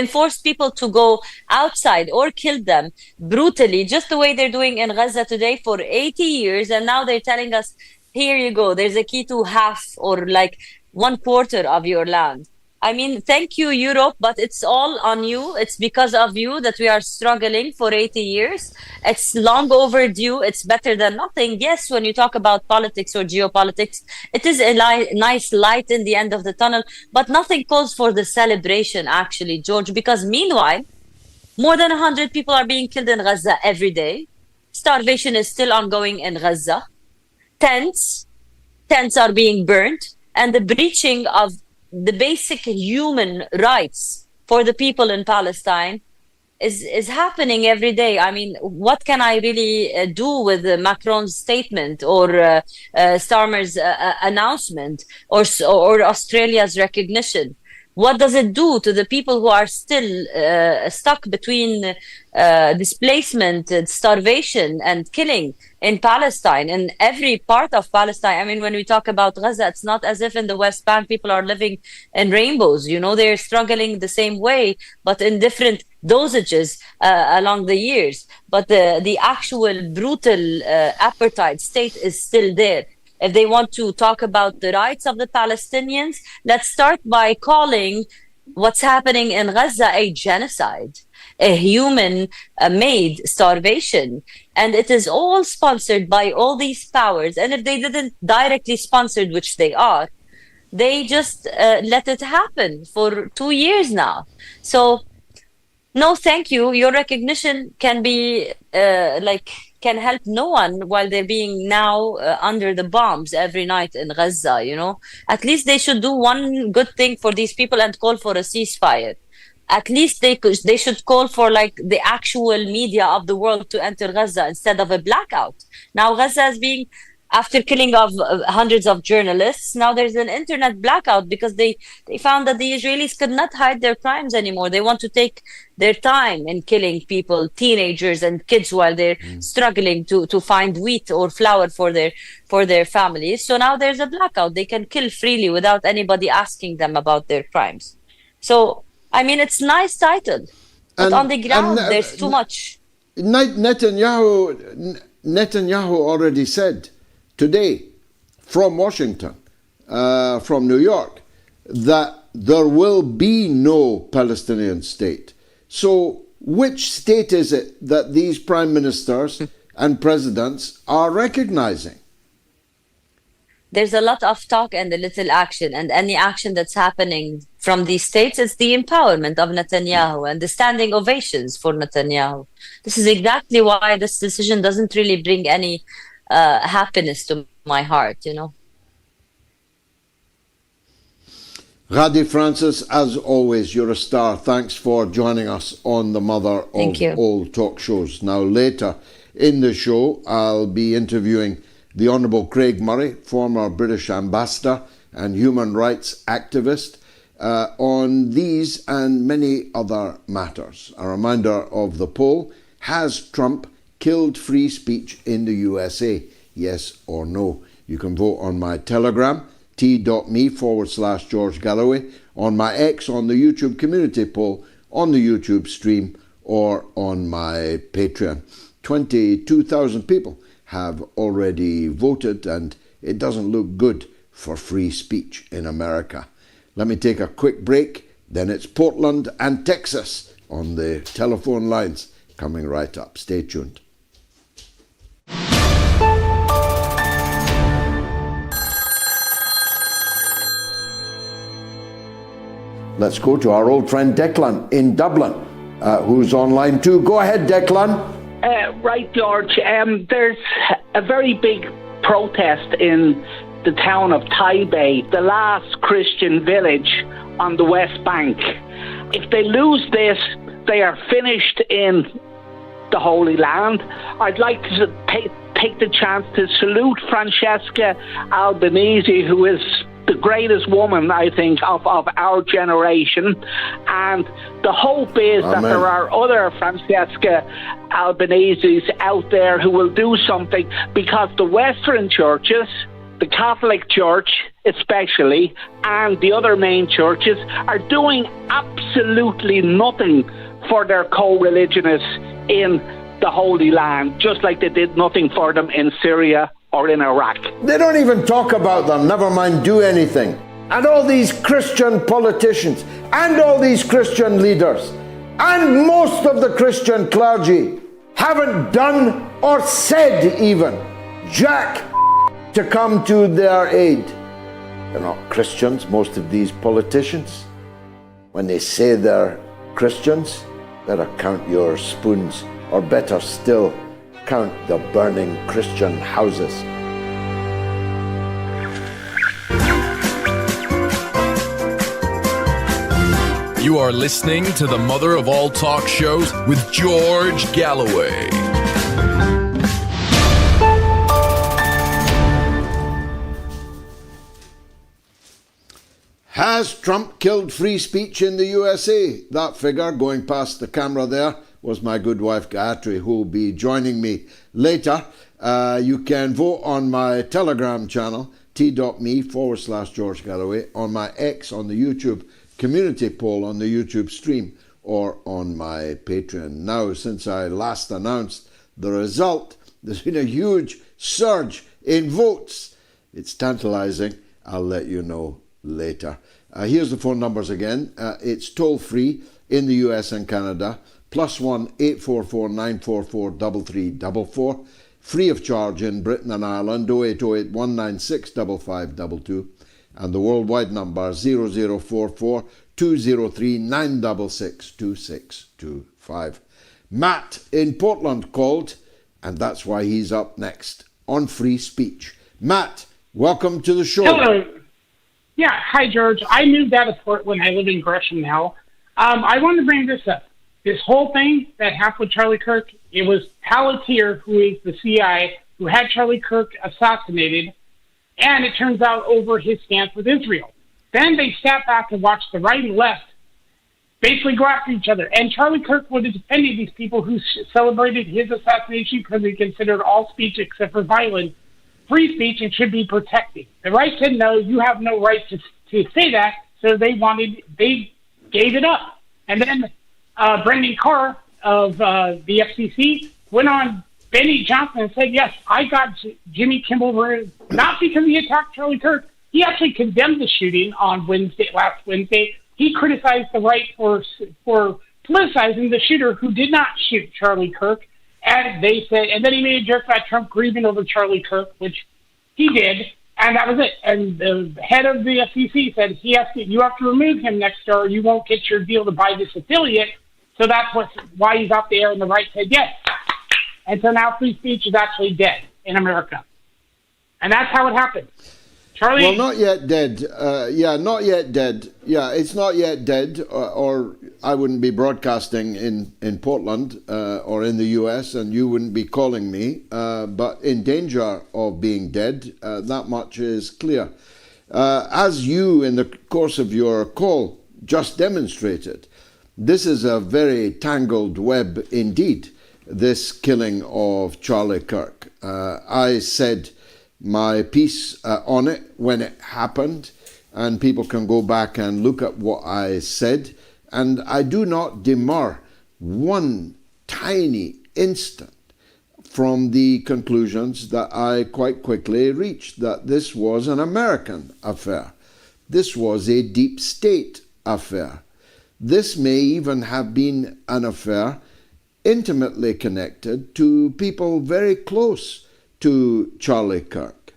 enforced people to go outside or killed them brutally, just the way they're doing in Gaza today for 80 years. And now they're telling us, here you go. There's a key to half or like 1/4 of your land. I mean, thank you, Europe, but it's all on you. It's because of you that we are struggling for 80 years. It's long overdue. It's better than nothing. Yes, when you talk about politics or geopolitics, it is a nice light in the end of the tunnel, but nothing calls for the celebration, actually, George, because meanwhile, more than 100 people are being killed in Gaza every day. Starvation is still ongoing in Gaza. Tents are being burned, and the breaching of the basic human rights for the people in Palestine is happening every day. I mean, what can I really do with Macron's statement or Starmer's announcement or Australia's recognition? What does it do to the people who are still stuck between displacement, starvation, and killing in Palestine, in every part of Palestine? I mean, when we talk about Gaza, it's not as if in the West Bank people are living in rainbows. You know, they're struggling the same way, but in different dosages along the years. But the actual brutal apartheid state is still there. If they want to talk about the rights of the Palestinians, let's start by calling what's happening in Gaza a genocide, a human-made starvation. And it is all sponsored by all these powers. And if they didn't directly sponsor, which they are, they just let it happen for 2 years now. So, no, thank you. Your recognition can be can help no one while they're being now under the bombs every night in Gaza, you know. At least they should do one good thing for these people and call for a ceasefire. At least they should call for like the actual media of the world to enter Gaza instead of a blackout. Now Gaza is being, after killing of hundreds of journalists, now there's an internet blackout because they found that the Israelis could not hide their crimes anymore. They want to take their time in killing people, teenagers and kids, while they're struggling to find wheat or flour for their families. So now there's a blackout. They can kill freely without anybody asking them about their crimes. So, I mean, it's a nice title, but on the ground, there's too much. Netanyahu already said today from Washington, from New York, that there will be no Palestinian state. So which state is it that these prime ministers and presidents are recognizing? There's a lot of talk and a little action, and any action that's happening from these states is the empowerment of Netanyahu and the standing ovations for Netanyahu. This is exactly why this decision doesn't really bring any happiness to my heart, you know. Ghadi Francis, as always, you're a star. Thanks for joining us on the Mother of All Talk Shows. Now, later in the show, I'll be interviewing the Honourable Craig Murray, former British ambassador and human rights activist, on these and many other matters. A reminder of the poll: has Trump killed free speech in the USA? Yes or no? You can vote on my Telegram, t.me/George Galloway, on my X, on the YouTube community poll, on the YouTube stream, or on my Patreon. 22,000 people have already voted, and it doesn't look good for free speech in America. Let me take a quick break, then it's Portland and Texas on the telephone lines coming right up. Stay tuned. Let's go to our old friend Declan in Dublin, who's online too. Go ahead, Declan. Right, George. There's a very big protest in the town of Tybay, the last Christian village on the West Bank. If they lose this, they are finished in the Holy Land. I'd like to take the chance to salute Francesca Albanese, who is the greatest woman, I think, of our generation. And the hope is that there are other Francesca Albaneses out there who will do something, because the Western churches, the Catholic Church especially, and the other main churches are doing absolutely nothing for their co-religionists in the Holy Land, just like they did nothing for them in Syria or in Iraq. They don't even talk about them, never mind do anything. and all these Christian politicians and all these Christian leaders and most of the Christian clergy haven't done or said even jack to come to their aid. They're not Christians, most of these politicians. When they say they're Christians, better count your spoons, or better still, count the burning Christian houses. You are listening to the mother of all talk shows with George Galloway. Has Trump killed free speech in the USA? That figure going past the camera there was my good wife Gayatri, who will be joining me later. You can vote on my Telegram channel, t.me/George Galloway, on my X, on the YouTube community poll, on the YouTube stream, or on my Patreon. Now, since I last announced the result, there's been a huge surge in votes. It's tantalizing. I'll let you know later. Here's the phone numbers again. It's toll free in the US and Canada, +1 844 944 3344. Free of charge in Britain and Ireland, 0808 196 5522. And the worldwide number 0044 203 966 2625. Matt in Portland called, and that's why he's up next on free speech. Matt, welcome to the show. Hello. Yeah, hi, George. I moved out of Portland. I live in Gresham now. I want to bring this up. This whole thing that happened with Charlie Kirk, it was Palantir, who is the CIA, who had Charlie Kirk assassinated, and it turns out over his stance with Israel. Then they sat back and watched the right and left basically go after each other. And Charlie Kirk was defending these people who celebrated his assassination because he considered all speech except for violence free speech and should be protected. The right said, no, you have no right to say that, so they gave it up. And then Brendan Carr of the FCC went on Benny Johnson and said, yes, I got Jimmy Kimmel, not because he attacked Charlie Kirk. He actually condemned the shooting on last Wednesday. He criticized the right for politicizing the shooter who did not shoot Charlie Kirk. And they said, and then he made a joke about Trump grieving over Charlie Kirk, which he did, and that was it. And the head of the FCC said you have to remove him next year, or you won't get your deal to buy this affiliate. So that's why he's out there, and the right said yes. And so now free speech is actually dead in America. And that's how it happened. Charlie? Well, not yet dead. Not yet dead. Yeah, it's not yet dead, or I wouldn't be broadcasting in Portland or in the US, and you wouldn't be calling me, but in danger of being dead, that much is clear. As you, in the course of your call, just demonstrated, this is a very tangled web indeed, this killing of Charlie Kirk. I said my piece on it when it happened, and people can go back and look at what I said, and I do not demur one tiny instant from the conclusions that I quite quickly reached, that this was an American affair. This was a deep state affair. This may even have been an affair intimately connected to people very close to Charlie Kirk.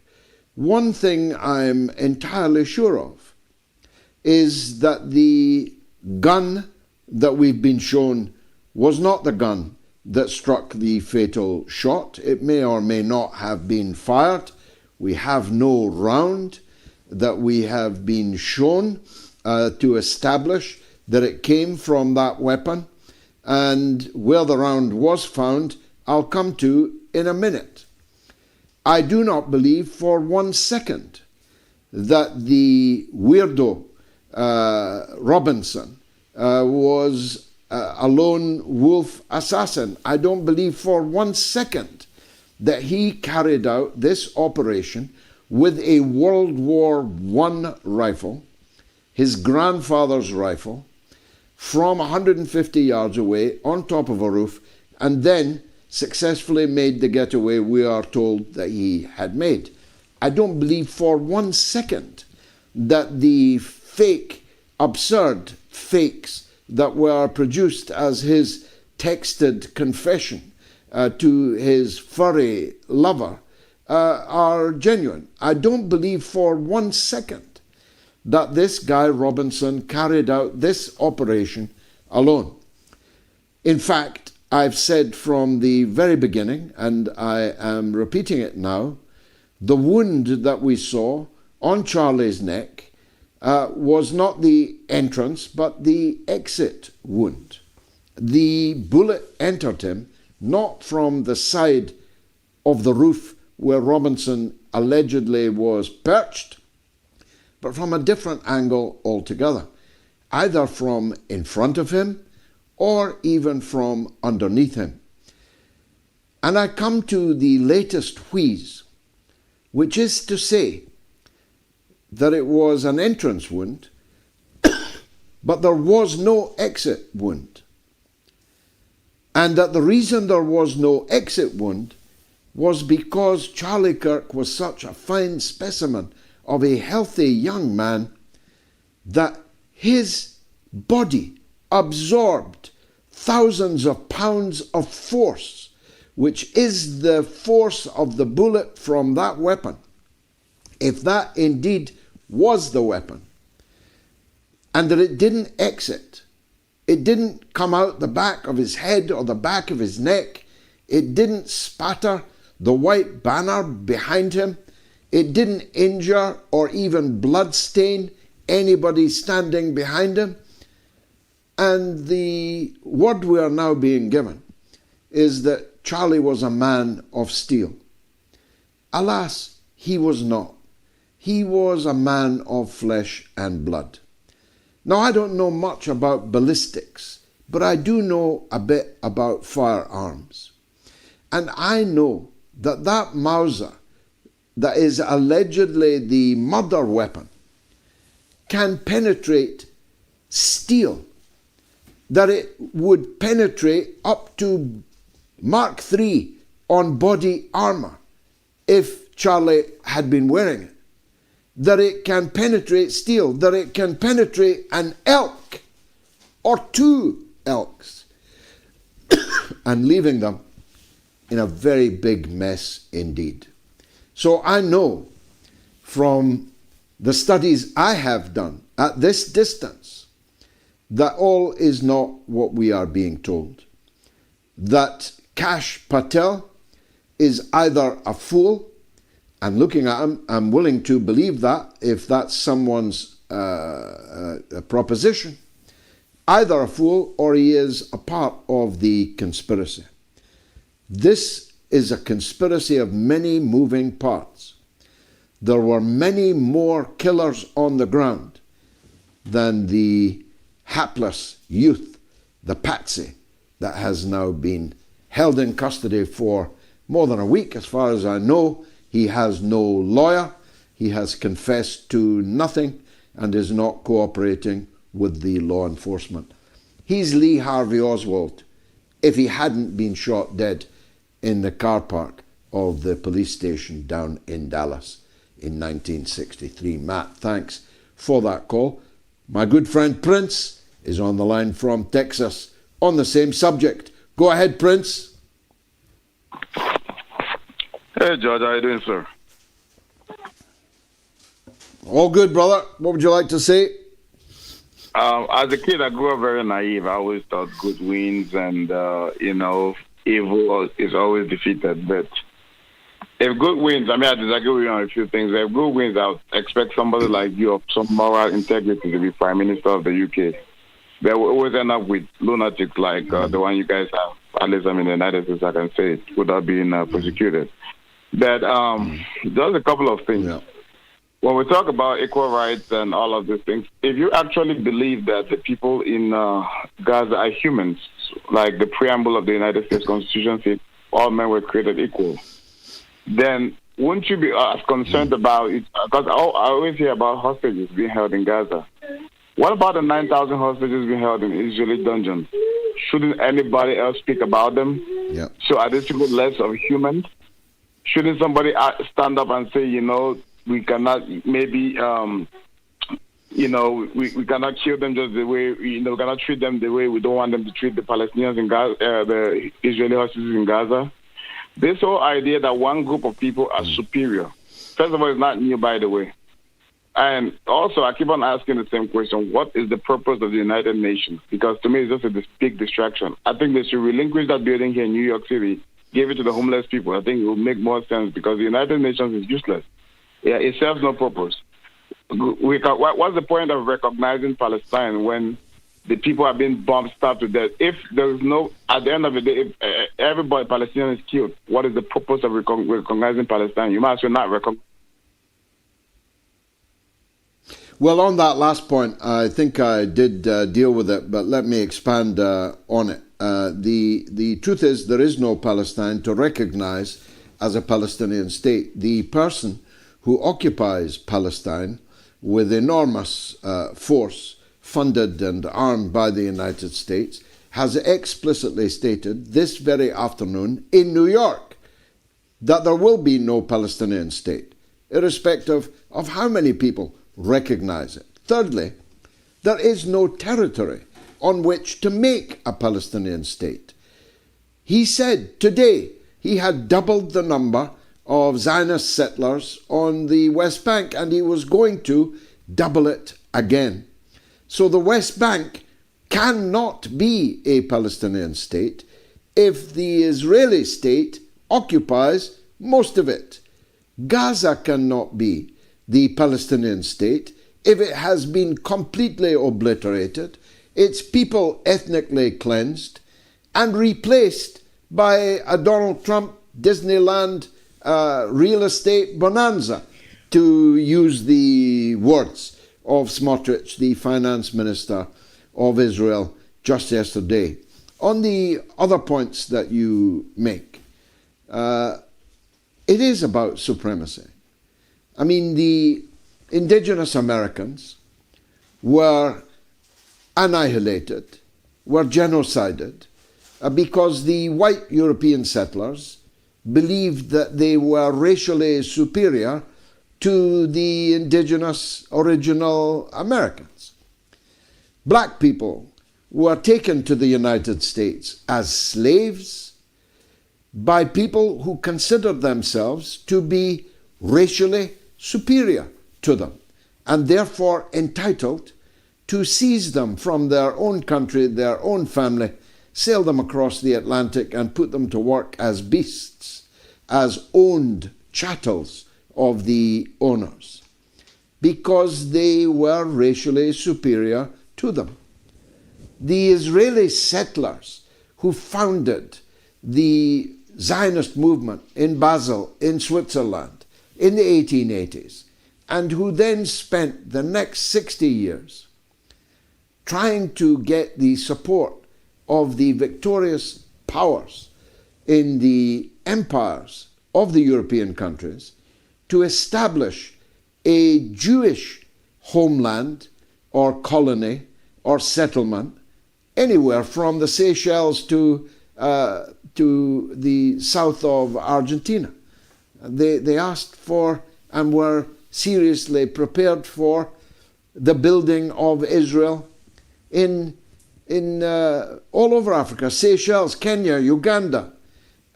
One thing I'm entirely sure of is that the gun that we've been shown was not the gun that struck the fatal shot. It may or may not have been fired. We have no round that we have been shown to establish that it came from that weapon. And where the round was found, I'll come to in a minute. I do not believe for 1 second that the weirdo Robinson was a lone wolf assassin. I don't believe for 1 second that he carried out this operation with a World War I rifle, his grandfather's rifle, from 150 yards away on top of a roof, and then successfully made the getaway we are told that he had made. I don't believe for 1 second that the fake, absurd fakes that were produced as his texted confession to his furry lover are genuine. I don't believe for 1 second that this guy Robinson carried out this operation alone. In fact, I've said from the very beginning, and I am repeating it now, the wound that we saw on Charlie's neck was not the entrance, but the exit wound. The bullet entered him not from the side of the roof where Robinson allegedly was perched, but from a different angle altogether, either from in front of him or even from underneath him. And I come to the latest wheeze, which is to say that it was an entrance wound, but there was no exit wound. And that the reason there was no exit wound was because Charlie Kirk was such a fine specimen of a healthy young man that his body absorbed thousands of pounds of force, which is the force of the bullet from that weapon, if that indeed was the weapon, and that it didn't exit. It didn't come out the back of his head or the back of his neck. It didn't spatter the white banner behind him. It didn't injure or even bloodstain anybody standing behind him. And the word we are now being given is that Charlie was a man of steel. Alas, he was not. He was a man of flesh and blood. Now, I don't know much about ballistics, but I do know a bit about firearms. And I know that that Mauser, that is allegedly the murder weapon, can penetrate steel, that it would penetrate up to Mark III on body armor if Charlie had been wearing it. That it can penetrate steel, that it can penetrate an elk or two elks and leaving them in a very big mess indeed. So I know from the studies I have done at this distance that all is not what we are being told. That Kash Patel is either a fool, and looking at him, I'm willing to believe that if that's someone's proposition, either a fool or he is a part of the conspiracy. This is a conspiracy of many moving parts. There were many more killers on the ground than the hapless youth, the patsy, that has now been held in custody for more than a week, as far as I know. He has no lawyer, he has confessed to nothing, and is not cooperating with the law enforcement. He's Lee Harvey Oswald if he hadn't been shot dead in the car park of the police station down in Dallas in 1963. Matt, thanks for that call. My good friend Prince is on the line from Texas on the same subject. Go ahead, Prince. Hey, George, how are you doing, sir? All good, brother. What would you like to say? As a kid, I grew up very naive. I always thought good wins and, evil is always defeated. But if good wins, I disagree with you on a few things. If good wins, I would expect somebody like you of some moral integrity to be Prime Minister of the UK. They will always end up with lunatics like the one you guys have. At least I'm in the United States, I can say it, without being persecuted. But just a couple of things. Yeah. When we talk about equal rights and all of these things, if you actually believe that the people in Gaza are humans, like the preamble of the United States Constitution says, all men were created equal, then wouldn't you be as concerned about it? Because I always hear about hostages being held in Gaza. What about the 9,000 hostages being held in Israeli dungeons? Shouldn't anybody else speak about them? Yeah. So are these people less of humans? Shouldn't somebody stand up and say, we cannot maybe we cannot kill them just the way, we cannot treat them the way we don't want them to treat the Palestinians in Gaza, the Israeli hostages in Gaza. This whole idea that one group of people are superior, first of all, it's not new, by the way. And also, I keep on asking the same question: what is the purpose of the United Nations? Because to me, it's just a big distraction. I think they should relinquish that building here in New York City, give it to the homeless people. I think it will make more sense because the United Nations is useless. Yeah, it serves no purpose. What's the point of recognizing Palestine when the people are being bombed, starved to death? If there is no, at the end of the day, if everybody Palestinian is killed, what is the purpose of recognizing Palestine? You might as well not recognize. Well, on that last point, I think I did deal with it, but let me expand on it. The truth is there is no Palestine to recognize as a Palestinian state. The person who occupies Palestine with enormous force, funded and armed by the United States, has explicitly stated this very afternoon in New York that there will be no Palestinian state, irrespective of how many people recognize it. Thirdly, there is no territory on which to make a Palestinian state. He said today he had doubled the number of Zionist settlers on the West Bank, and he was going to double it again. So the West Bank cannot be a Palestinian state if the Israeli state occupies most of it. Gaza cannot be the Palestinian state if it has been completely obliterated, its people ethnically cleansed, and replaced by a Donald Trump Disneyland real estate bonanza, to use the words of Smotrich, the finance minister of Israel, just yesterday. On the other points that you make, it is about supremacy. I mean, the indigenous Americans were annihilated, were genocided, because the white European settlers believed that they were racially superior to the indigenous original Americans. Black people were taken to the United States as slaves by people who considered themselves to be racially superior to them, and therefore entitled to seize them from their own country, their own family, sail them across the Atlantic and put them to work as beasts, as owned chattels of the owners, because they were racially superior to them. The Israeli settlers who founded the Zionist movement in Basel, in Switzerland, in the 1880s, and who then spent the next 60 years trying to get the support of the victorious powers in the empires of the European countries to establish a Jewish homeland or colony or settlement anywhere from the Seychelles to the south of Argentina. They asked for and were seriously prepared for the building of Israel in all over Africa, Seychelles, Kenya, Uganda,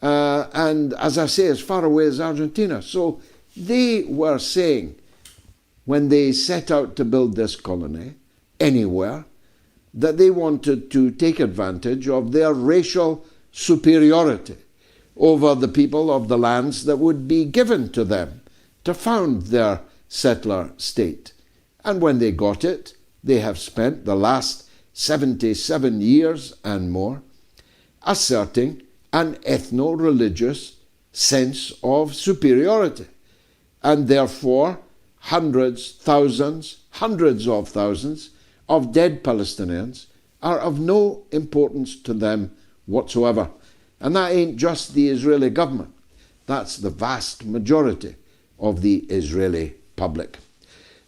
and as I say, as far away as Argentina. So they were saying, when they set out to build this colony anywhere, that they wanted to take advantage of their racial superiority over the people of the lands that would be given to them to found their settler state. And when they got it, they have spent the last 77 years and more asserting an ethno-religious sense of superiority. And therefore, hundreds of thousands of dead Palestinians are of no importance to them whatsoever. And that ain't just the Israeli government. That's the vast majority of the Israeli public.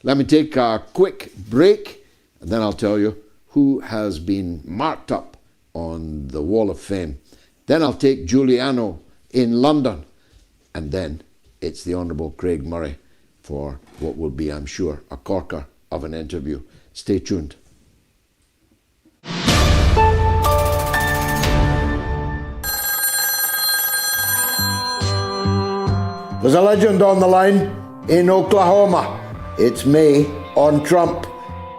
Let me take a quick break, and then I'll tell you who has been marked up on the Wall of Fame. Then I'll take Giuliano in London, and then it's the Honourable Craig Murray for what will be, I'm sure, a corker of an interview. Stay tuned. There's a legend on the line in Oklahoma. It's May on Trump.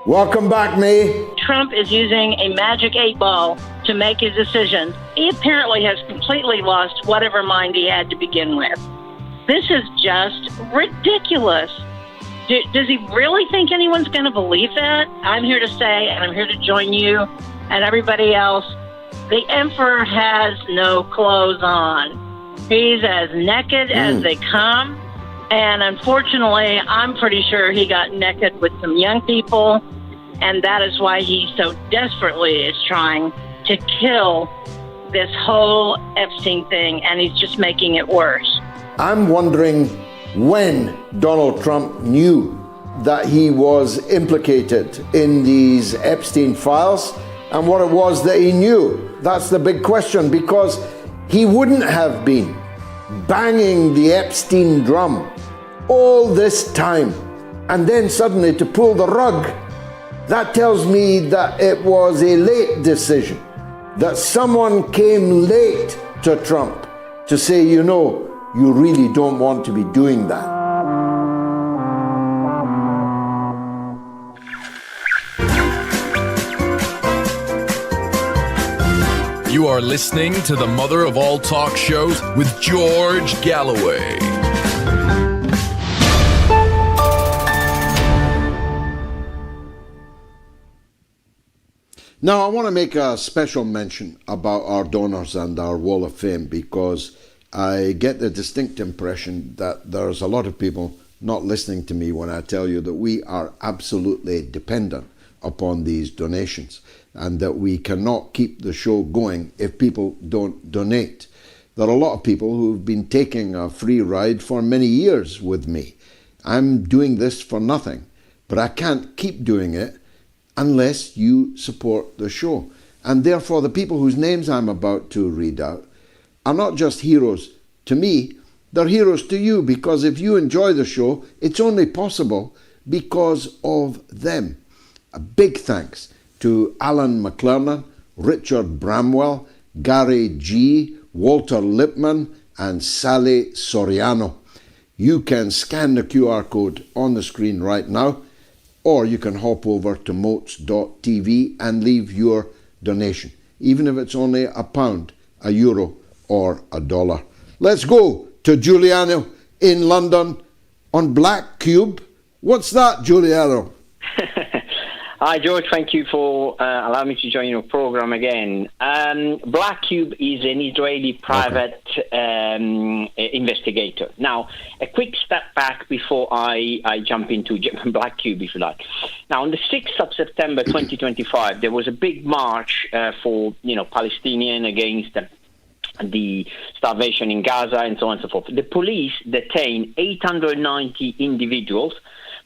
Welcome back, May. Trump is using a magic 8-ball to make his decision. He apparently has completely lost whatever mind he had to begin with. This is just ridiculous. Does he really think anyone's going to believe that? I'm here to say, and I'm here to join you and everybody else, the emperor has no clothes on. He's as naked as they come. And unfortunately, I'm pretty sure he got naked with some young people. And that is why he so desperately is trying to kill this whole Epstein thing. And he's just making it worse. I'm wondering when Donald Trump knew that he was implicated in these Epstein files and what it was that he knew. That's the big question, because he wouldn't have been banging the Epstein drum all this time and then suddenly to pull the rug. That tells me that it was a late decision, that someone came late to Trump to say, you know, you really don't want to be doing that. You are listening to the mother of all talk shows with George Galloway. Now, I want to make a special mention about our donors and our Wall of Fame, because I get the distinct impression that there's a lot of people not listening to me when I tell you that we are absolutely dependent upon these donations and that we cannot keep the show going if people don't donate. There are a lot of people who've been taking a free ride for many years with me. I'm doing this for nothing, but I can't keep doing it unless you support the show. And therefore, the people whose names I'm about to read out are not just heroes to me, they're heroes to you, because if you enjoy the show, it's only possible because of them. A big thanks to Alan McClernand, Richard Bramwell, Gary G., Walter Lipman, and Sally Soriano. You can scan the QR code on the screen right now, or you can hop over to moats.tv and leave your donation, even if it's only £1, €1, or $1. Let's go to Giuliano in London on Black Cube. What's that, Giuliano? Hi, George. Thank you for allowing me to join your program again. Black Cube is an Israeli private investigator. Now, a quick step back before I jump into Black Cube, if you like. Now, on the 6th of September 2025, there was a big march for Palestinian against the starvation in Gaza and so on and so forth. The police detained 890 individuals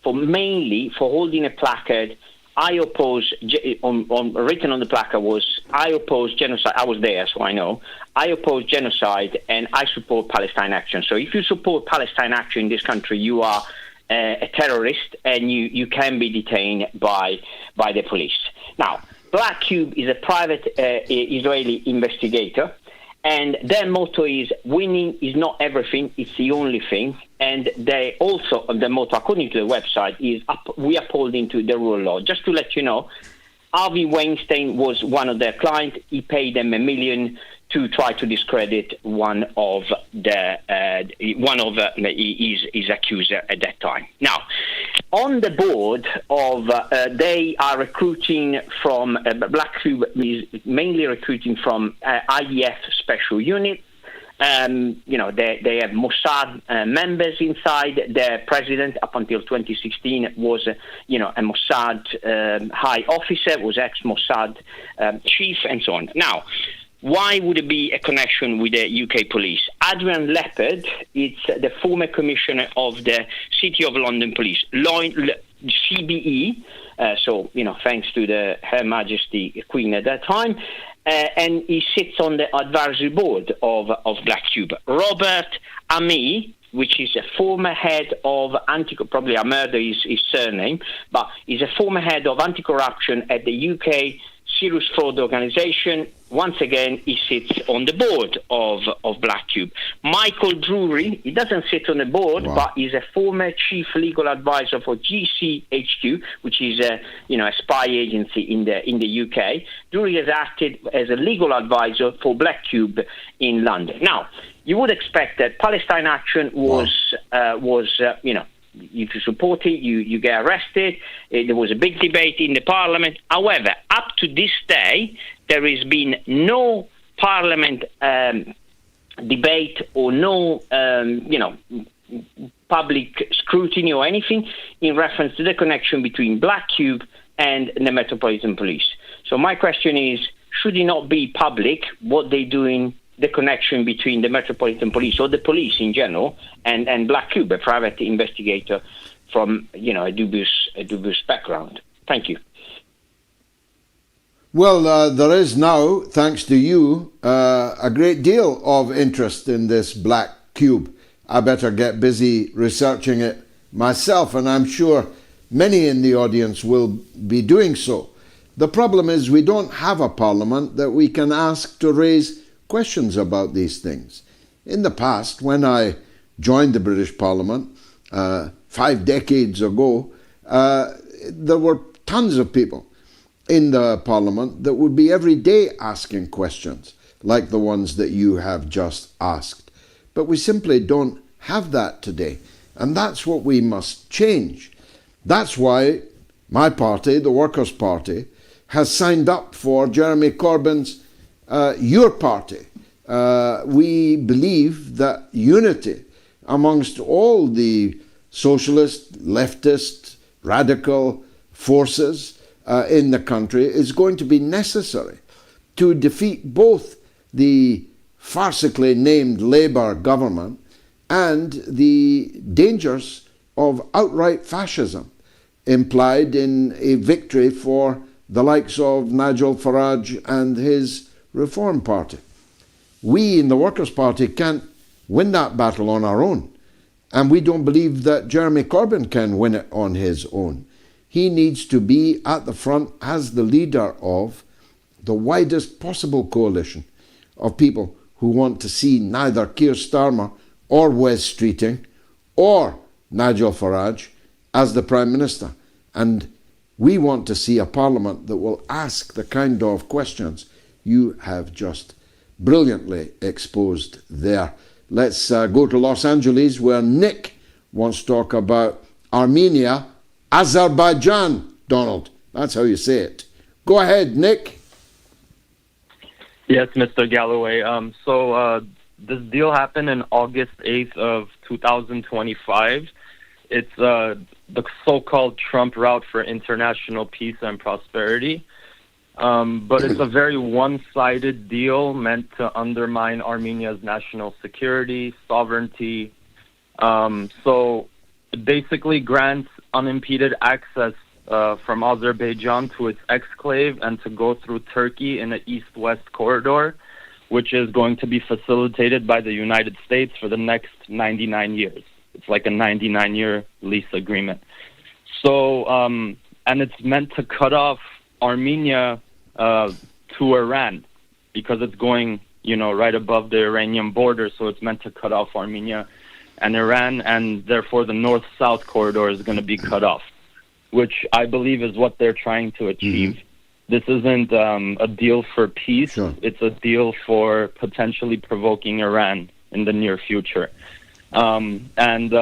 mainly for holding a placard. I oppose, written on the placard was, I oppose genocide. I was there, so I know. I oppose genocide and I support Palestine action. So if you support Palestine action in this country, you are a terrorist and you can be detained by the police. Now, Black Cube is a private Israeli investigator, and their motto is winning is not everything, it's the only thing. And they also, the motto, according to the website, is we upholding to the rule of law. Just to let you know, Harvey Weinstein was one of their clients. He paid them $1 million to try to discredit one of his accuser at that time. Now, on the board of, they are recruiting from, Black Cube is mainly recruiting from IDF special units. They have Mossad members inside. Their president, up until 2016, was a Mossad high officer, was ex-Mossad chief, and so on. Now, why would it be a connection with the UK police? Adrian Leppard, it's the former commissioner of the City of London Police, CBE, thanks to Her Majesty Queen at that time, and he sits on the advisory board of Black Cube. Robert Ami, which is a former head of probably I murder his surname, but he's a former head of anti-corruption at the UK Serious Fraud Organisation. Once again, he sits on the board of Black Cube. Michael Drury, he doesn't sit on the board, but he's a former chief legal advisor for GCHQ, which is a spy agency in the UK. Drury has acted as a legal advisor for Black Cube in London. Now, you would expect that Palestine Action was if you support it, you get arrested. There was a big debate in the parliament. However, up to this day, there has been no parliament debate or no, public scrutiny or anything in reference to the connection between Black Cube and the Metropolitan Police. So my question is, should it not be public what they're doing, the connection between the Metropolitan Police or the police in general and Black Cube, a private investigator from a dubious background? Thank you. Well, there is now, thanks to you, a great deal of interest in this Black Cube. I better get busy researching it myself, and I'm sure many in the audience will be doing so. The problem is we don't have a parliament that we can ask to raise questions about these things. In the past, when I joined the British Parliament 5 decades ago, there were tons of people in the Parliament that would be every day asking questions like the ones that you have just asked. But we simply don't have that today, and that's what we must change. That's why my party, the Workers' Party, has signed up for Jeremy Corbyn's Your Party. We believe that unity amongst all the socialist, leftist, radical forces in the country is going to be necessary to defeat both the farcically named Labour government and the dangers of outright fascism implied in a victory for the likes of Nigel Farage and his Reform Party. We in the Workers' Party can't win that battle on our own, and we don't believe that Jeremy Corbyn can win it on his own. He needs to be at the front as the leader of the widest possible coalition of people who want to see neither Keir Starmer or wesstreeting or Nigel Farage as the Prime Minister. And we want to see a parliament that will ask the kind of questions you have just brilliantly exposed there. Let's go to Los Angeles, where Nick wants to talk about Armenia, Azerbaijan, Donald. That's how you say it. Go ahead, Nick. Yes, Mr. Galloway. This deal happened on August 8th of 2025. It's the so-called Trump route for international peace and prosperity. But it's a very one-sided deal meant to undermine Armenia's national security, sovereignty. So it basically grants unimpeded access from Azerbaijan to its exclave and to go through Turkey in an east-west corridor, which is going to be facilitated by the United States for the next 99 years. It's like a 99-year lease agreement. So, and it's meant to cut off Armenia to Iran because it's going, right above the Iranian border. So it's meant to cut off Armenia and Iran, and therefore the north-south corridor is going to be cut off, which I believe is what they're trying to achieve. This isn't a deal for peace. Sure. It's a deal for potentially provoking Iran in the near future. And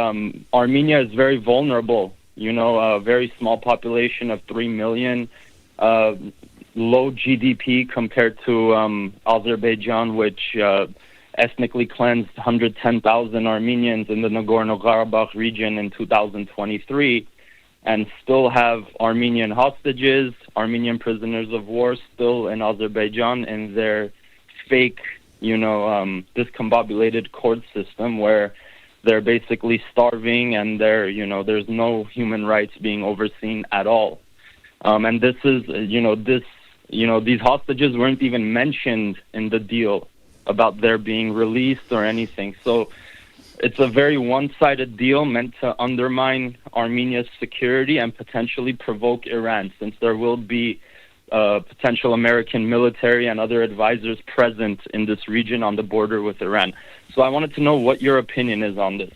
Armenia is very vulnerable, a very small population of 3 million, low GDP compared to Azerbaijan, which ethnically cleansed 110,000 Armenians in the Nagorno-Karabakh region in 2023, and still have Armenian hostages, Armenian prisoners of war still in Azerbaijan in their fake, discombobulated court system where they're basically starving and there's no human rights being overseen at all. And this is, these hostages weren't even mentioned in the deal about their being released or anything. So It's a very one-sided deal meant to undermine Armenia's security and potentially provoke Iran, since there will be potential American military and other advisors present in this region on the border with Iran. So I wanted to know what your opinion is on this.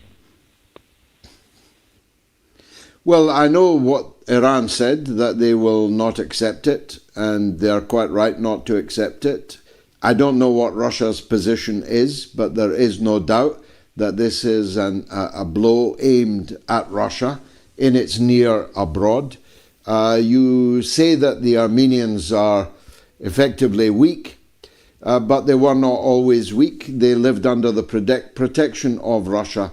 Well, I know what Iran said, that they will not accept it, and they are quite right not to accept it. I don't know what Russia's position is, but there is no doubt that this is a blow aimed at Russia in its near abroad. You say that the Armenians are effectively weak, but they were not always weak. They lived under the protection of Russia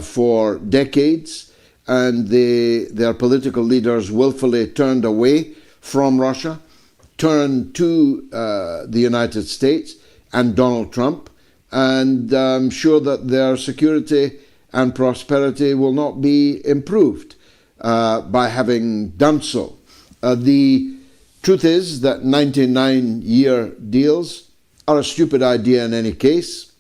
for decades, and their political leaders willfully turned away from Russia, turned to the United States and Donald Trump, and I'm sure that their security and prosperity will not be improved by having done so. The truth is that 99-year deals are a stupid idea in any case.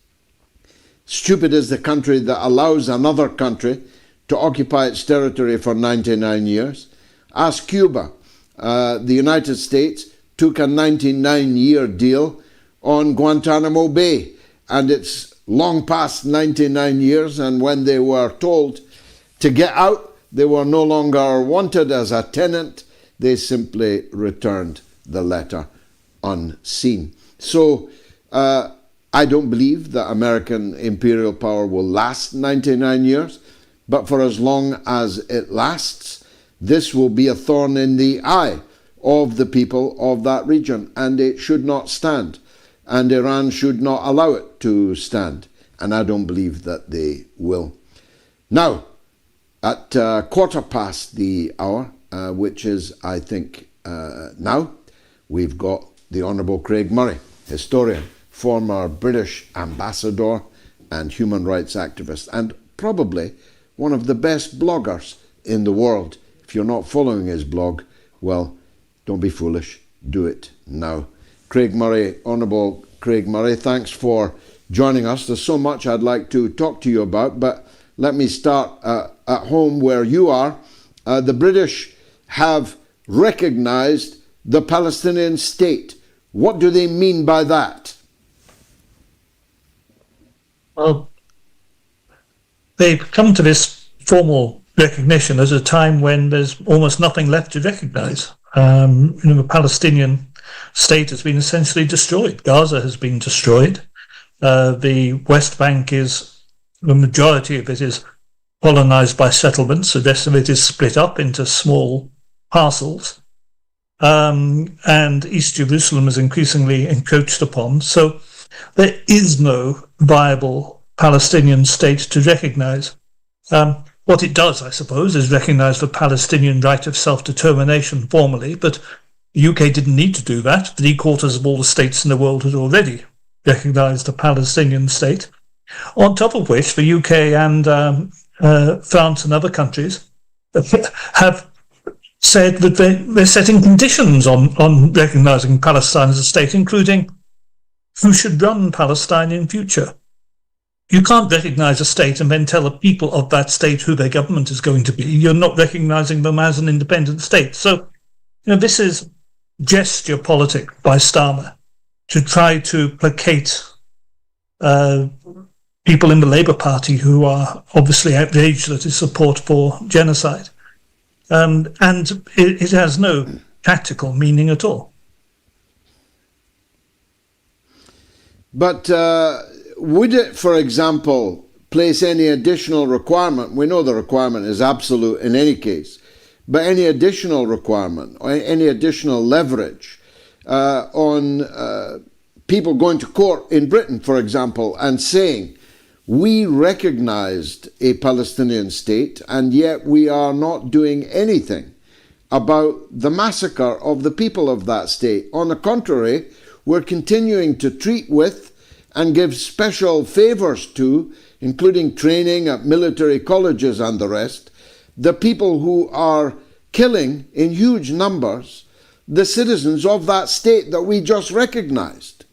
Stupid is the country that allows another country to occupy its territory for 99 years. Ask Cuba. The United States took a 99-year deal on Guantanamo Bay, and it's long past 99 years, and when they were told to get out, they were no longer wanted as a tenant. They simply returned the letter unseen. So I don't believe that American imperial power will last 99 years, but for as long as it lasts, this will be a thorn in the eye of the people of that region, and it should not stand. And Iran should not allow it to stand. And I don't believe that they will. Now, at quarter past the hour, which is, I think, now, we've got the Honourable Craig Murray, historian, former British ambassador and human rights activist, and probably one of the best bloggers in the world. If you're not following his blog, well, don't be foolish. Do it now. Craig Murray, Honourable Craig Murray, thanks for joining us. There's so much I'd like to talk to you about, but let me start at home where you are. The British have recognised the Palestinian state. What do they mean by that? Well, they've come to this formal recognition at a time when there's almost nothing left to recognise. The Palestinian state has been essentially destroyed. Gaza has been destroyed. The West Bank the majority of it is colonised by settlements. The rest of it is split up into small parcels. And East Jerusalem is increasingly encroached upon. So there is no viable Palestinian state to recognise. What it does, I suppose, is recognise the Palestinian right of self-determination formally, but the UK didn't need to do that. 3/4 of all the states in the world had already recognised a Palestinian state. On top of which, the UK and France and other countries have said that they're setting conditions on recognising Palestine as a state, including who should run Palestine in future. You can't recognise a state and then tell the people of that state who their government is going to be. You're not recognising them as an independent state. So, this is gesture politic by Starmer to try to placate people in the Labour Party who are obviously outraged at his support for genocide. And it has no practical meaning at all. But would it, for example, place any additional requirement? We know the requirement is absolute in any case, but any additional requirement or any additional leverage on people going to court in Britain, for example, and saying, we recognized a Palestinian state and yet we are not doing anything about the massacre of the people of that state. On the contrary, we're continuing to treat with and give special favours to, including training at military colleges and the rest, the people who are killing in huge numbers the citizens of that state that we just recognised.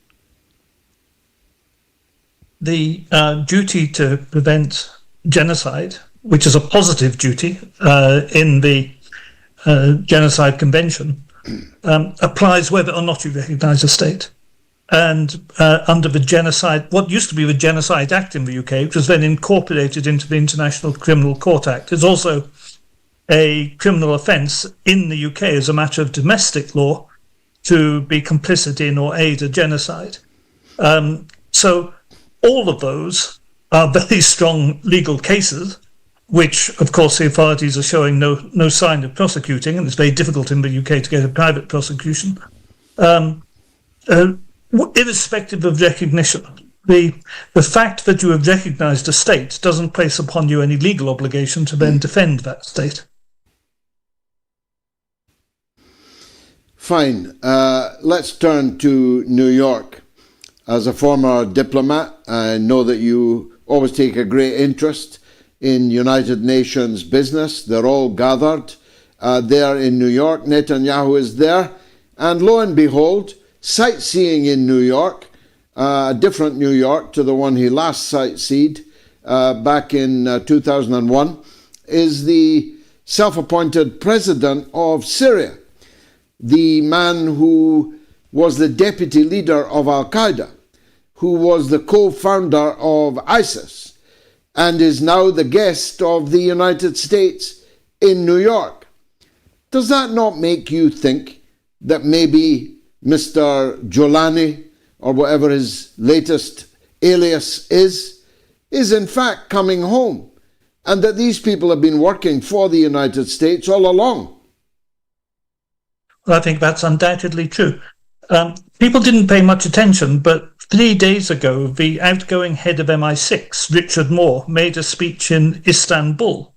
the duty to prevent genocide, which is a positive duty in the Genocide Convention, applies whether or not you recognise a state. And under the Genocide, what used to be the Genocide Act in the UK, which was then incorporated into the International Criminal Court Act, is also a criminal offence in the UK as a matter of domestic law to be complicit in or aid a genocide. So all of those are very strong legal cases, which, of course, the authorities are showing no sign of prosecuting, and it's very difficult in the UK to get a private prosecution. Irrespective of recognition, the fact that you have recognised a state doesn't place upon you any legal obligation to then defend that state. Fine. Let's turn to New York. As a former diplomat, I know that you always take a great interest in United Nations business. They're all gathered there in New York. Netanyahu is there. And lo and behold, sightseeing in New York, a different New York to the one he last sightseed back in 2001, is the self-appointed president of Syria, the man who was the deputy leader of Al-Qaeda, who was the co-founder of ISIS, and is now the guest of the United States in New York. Does that not make you think that maybe Mr. Jolani, or whatever his latest alias is in fact coming home, and that these people have been working for the United States all along? Well, I think that's undoubtedly true. People didn't pay much attention, but 3 days ago, the outgoing head of MI6, Richard Moore, made a speech in Istanbul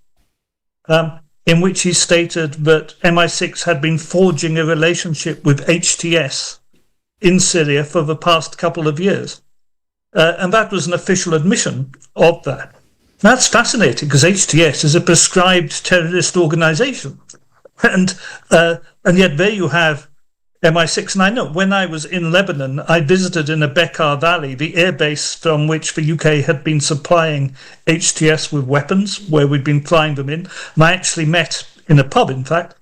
in which he stated that MI6 had been forging a relationship with HTS in Syria for the past couple of years. And that was an official admission of that. That's fascinating, because HTS is a prescribed terrorist organisation. And yet there you have MI6. And I know when I was in Lebanon, I visited in the Bekaa Valley, the airbase from which the UK had been supplying HTS with weapons, where we'd been flying them in. And I actually met, in a pub in fact,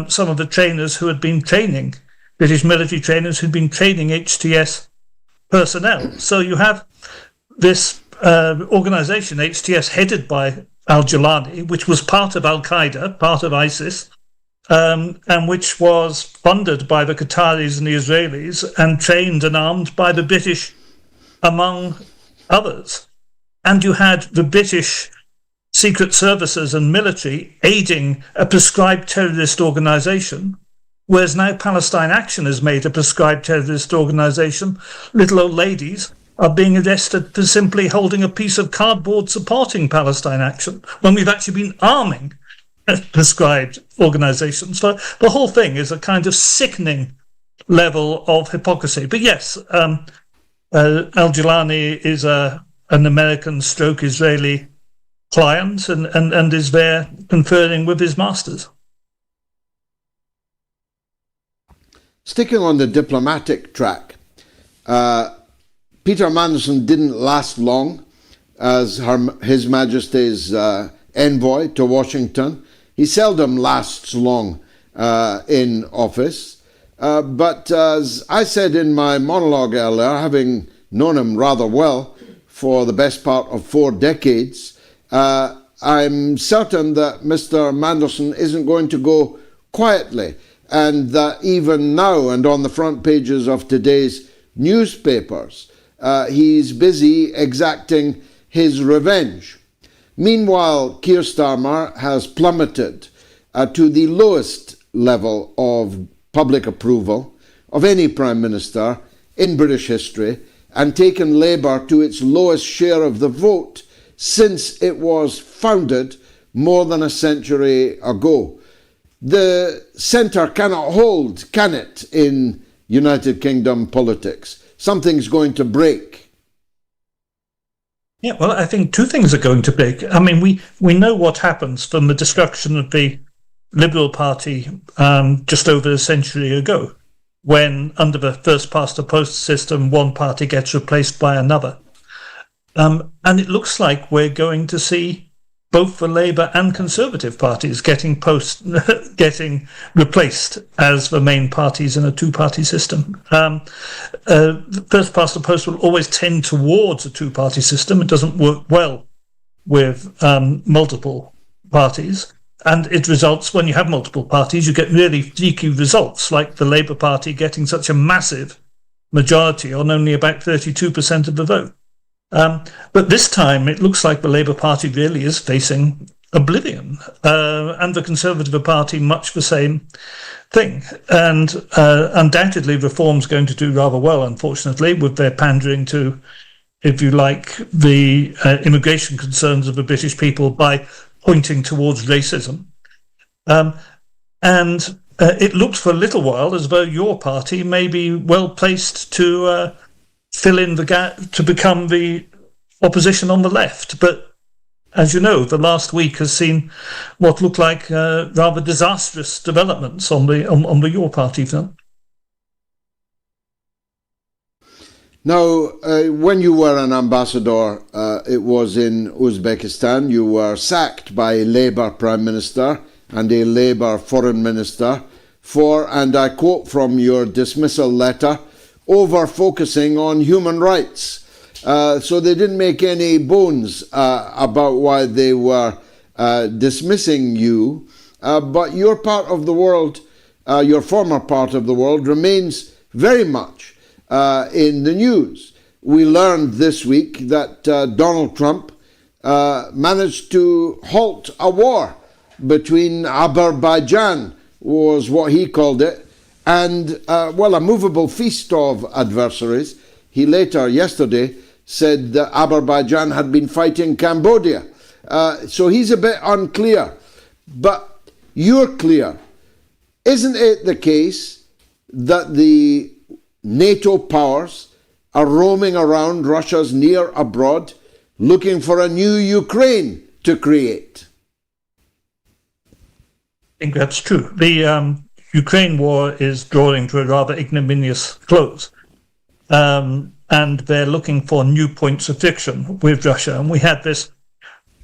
some of the trainers who had been training, British military trainers who'd been training HTS personnel. So you have this organisation, HTS, headed by al-Jolani, which was part of Al-Qaeda, part of ISIS, and which was funded by the Qataris and the Israelis and trained and armed by the British, among others. And you had the British secret services and military aiding a prescribed terrorist organisation, whereas now Palestine Action has made a prescribed terrorist organisation. Little old ladies are being arrested for simply holding a piece of cardboard supporting Palestine Action, when we've actually been arming prescribed organisations. So the whole thing is a kind of sickening level of hypocrisy. But yes, al-Jolani is an American stroke Israeli client and is there conferring with his masters. Sticking on the diplomatic track, Peter Mandelson didn't last long as His Majesty's envoy to Washington. He seldom lasts long in office. But as I said in my monologue earlier, having known him rather well for the best part of 4 decades, I'm certain that Mr. Mandelson isn't going to go quietly, and that even now and on the front pages of today's newspapers, he's busy exacting his revenge. Meanwhile, Keir Starmer has plummeted to the lowest level of public approval of any Prime Minister in British history, and taken Labour to its lowest share of the vote since it was founded more than a century ago. The centre cannot hold, can it, in United Kingdom politics? Something's going to break. Yeah, well, I think 2 things are going to break. I mean, we know what happens from the destruction of the Liberal Party just over a century ago, when under the first past the post system, one party gets replaced by another. And it looks like we're going to see both the Labour and Conservative parties getting replaced as the main parties in a two-party system. First past the post will always tend towards a two-party system. It doesn't work well with multiple parties. And it results, when you have multiple parties, you get really freaky results, like the Labour Party getting such a massive majority on only about 32% of the vote. But this time, it looks like the Labour Party really is facing oblivion, and the Conservative Party much the same thing. And undoubtedly, Reform's going to do rather well, unfortunately, with their pandering to, if you like, the immigration concerns of the British people by pointing towards racism. And it looked for a little while as though your party may be well placed to fill in the gap, to become the opposition on the left. But as you know, the last week has seen what looked like rather disastrous developments on the your party front. Now, when you were an ambassador, it was in Uzbekistan. You were sacked by a Labour Prime Minister and a Labour Foreign Minister for, and I quote from your dismissal letter, over-focusing on human rights. So they didn't make any bones about why they were dismissing you. But your part of the world, your former part of the world, remains very much in the news. We learned this week that Donald Trump managed to halt a war between Azerbaijan, was what he called it, and, a movable feast of adversaries. He later, yesterday, said that Azerbaijan had been fighting Cambodia. So he's a bit unclear. But you're clear. Isn't it the case that the NATO powers are roaming around Russia's near abroad looking for a new Ukraine to create? I think that's true. The Ukraine war is drawing to a rather ignominious close. And they're looking for new points of friction with Russia. And we had this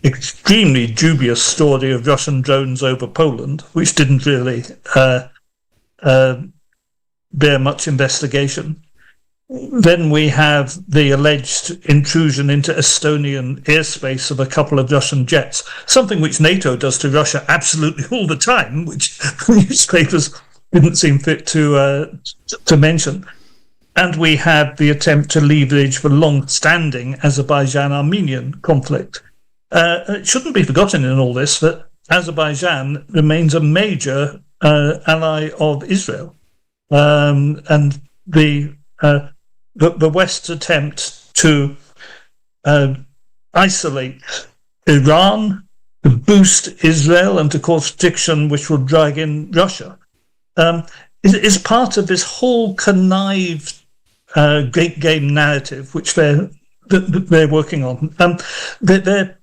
extremely dubious story of Russian drones over Poland, which didn't really bear much investigation. Then we have the alleged intrusion into Estonian airspace of a couple of Russian jets, something which NATO does to Russia absolutely all the time, which newspapers didn't seem fit to mention. And we had the attempt to leverage the long-standing Azerbaijan-Armenian conflict. It shouldn't be forgotten in all this that Azerbaijan remains a major ally of Israel. And the West's attempt to isolate Iran, to boost Israel, and to cause friction which will drag in Russia is part of this whole connived great game narrative which they're working on. Their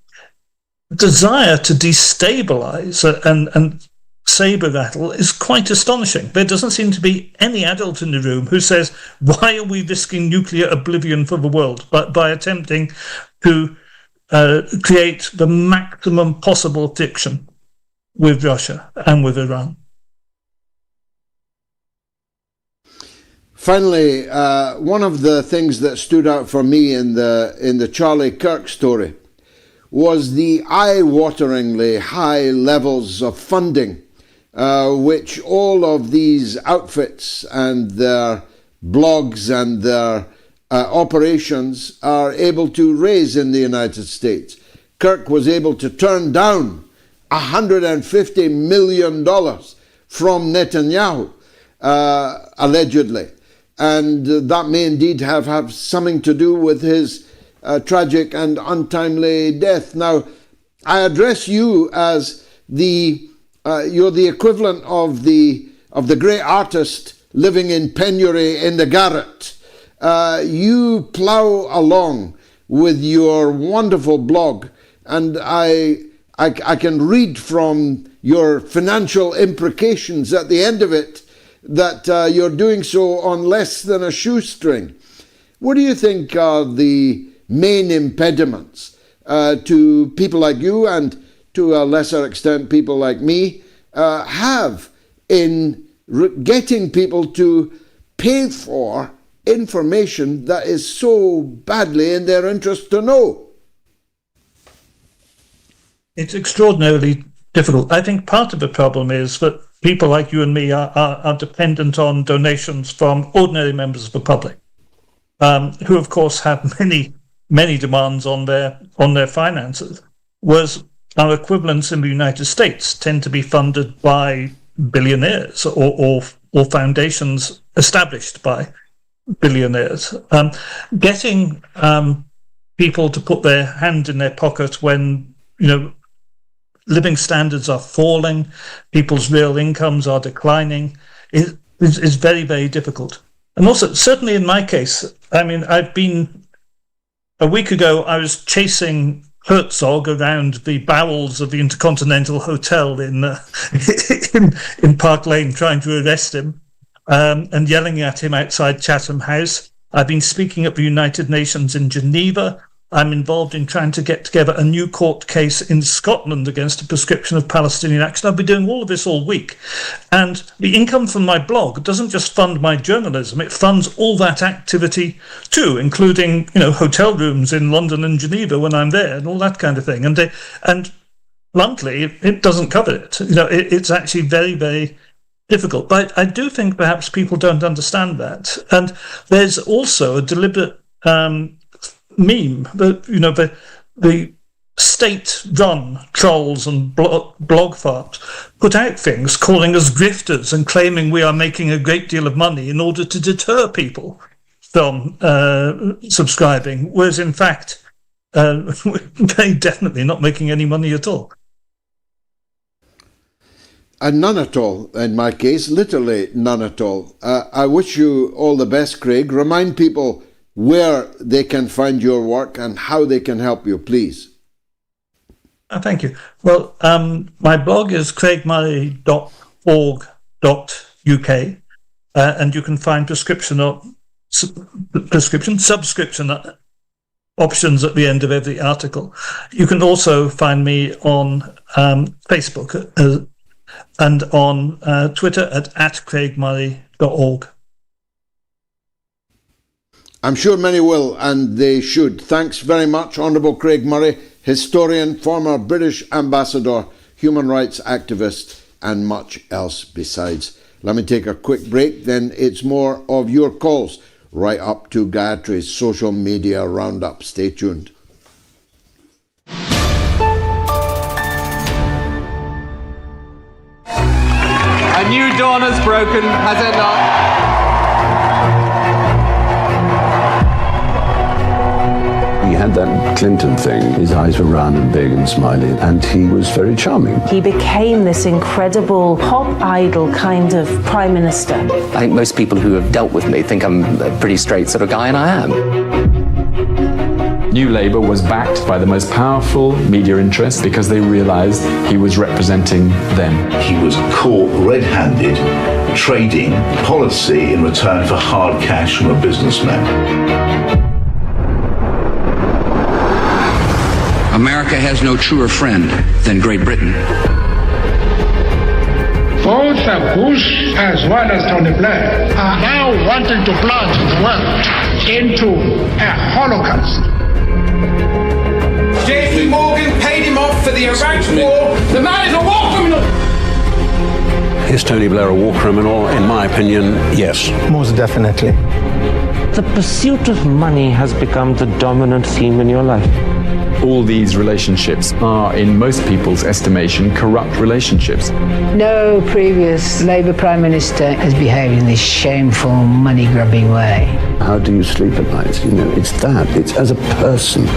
desire to destabilize and saber rattle is quite astonishing. There doesn't seem to be any adult in the room who says, why are we risking nuclear oblivion for the world by attempting to create the maximum possible friction with Russia and with Iran? Finally, one of the things that stood out for me in the Charlie Kirk story was the eye-wateringly high levels of funding which all of these outfits and their blogs and their operations are able to raise in the United States. Kirk was able to turn down $150 million from Netanyahu, allegedly. And that may indeed have something to do with his tragic and untimely death. Now, I address you as you're the equivalent of the great artist living in penury in the garret. You plough along with your wonderful blog, and I can read from your financial imprecations at the end of it that you're doing so on less than a shoestring. What do you think are the main impediments to people like you and to a lesser extent people like me have in getting people to pay for information that is so badly in their interest to know? It's extraordinarily difficult. I think part of the problem is that people like you and me are dependent on donations from ordinary members of the public, who of course have many demands on their finances, whereas our equivalents in the United States tend to be funded by billionaires or foundations established by billionaires. Getting people to put their hand in their pocket when, living standards are falling, people's real incomes are declining, is very, very difficult. And also, certainly in my case, a week ago, I was chasing Herzog around the bowels of the Intercontinental Hotel in Park Lane, trying to arrest him, and yelling at him outside Chatham House. I've been speaking at the United Nations in Geneva. I'm involved in trying to get together a new court case in Scotland against a prescription of Palestinian action. I've been doing all of this all week. And the income from my blog doesn't just fund my journalism, it funds all that activity too, including, hotel rooms in London and Geneva when I'm there and all that kind of thing. And bluntly, it doesn't cover it. It's actually very, very difficult. But I do think perhaps people don't understand that. And there's also a deliberate meme that the state-run trolls and blog farms put out things calling us grifters and claiming we are making a great deal of money in order to deter people from subscribing, whereas in fact we're very definitely not making any money at all. And none at all, in my case, literally none at all. I wish you all the best, Craig. Remind people where they can find your work and how they can help you, please. Thank you. Well, my blog is craigmurray.org.uk, and you can find subscription options at the end of every article. You can also find me on Facebook and on Twitter at @craigmurray.org. I'm sure many will, and they should. Thanks very much, Honourable Craig Murray, historian, former British ambassador, human rights activist, and much else besides. Let me take a quick break, then it's more of your calls, right up to Gayatri's social media roundup. Stay tuned. A new dawn has broken, has it not? He had that Clinton thing. His eyes were round and big and smiley, and he was very charming. He became this incredible pop idol kind of prime minister. I think most people who have dealt with me think I'm a pretty straight sort of guy, and I am. New Labour was backed by the most powerful media interests because they realised he was representing them. He was caught red-handed trading policy in return for hard cash from a businessman. America has no truer friend than Great Britain. Both Bush as well as Tony Blair are now wanting to plunge the world into a Holocaust. JP Morgan paid him off for the Iraq war. The man is a war criminal. Is Tony Blair a war criminal? In my opinion, yes. Most definitely. The pursuit of money has become the dominant theme in your life. All these relationships are, in most people's estimation, corrupt relationships. No previous Labour Prime Minister has behaved in this shameful, money-grubbing way. How do you sleep at night? It's that. It's as a person.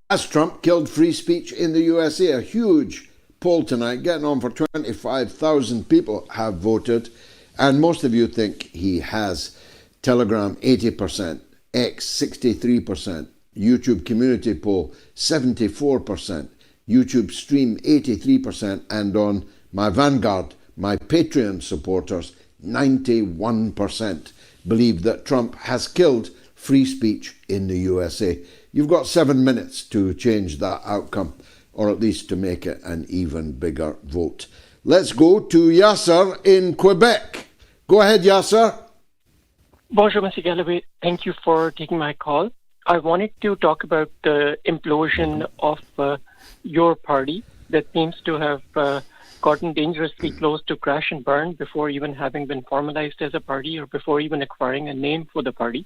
Has Trump killed free speech in the USA? A huge poll tonight, getting on for 25,000 people have voted, and most of you think he has. Telegram 80%, X 63%, YouTube community poll 74%, YouTube stream 83%, and on my Vanguard, my Patreon supporters, 91% believe that Trump has killed free speech in the USA. You've got 7 minutes to change that outcome, or at least to make it an even bigger vote. Let's go to Yasser in Quebec. Go ahead, Yasser. Bonjour, Mr. Galloway. Thank you for taking my call. I wanted to talk about the implosion of your party that seems to have gotten dangerously close to crash and burn before even having been formalized as a party or before even acquiring a name for the party.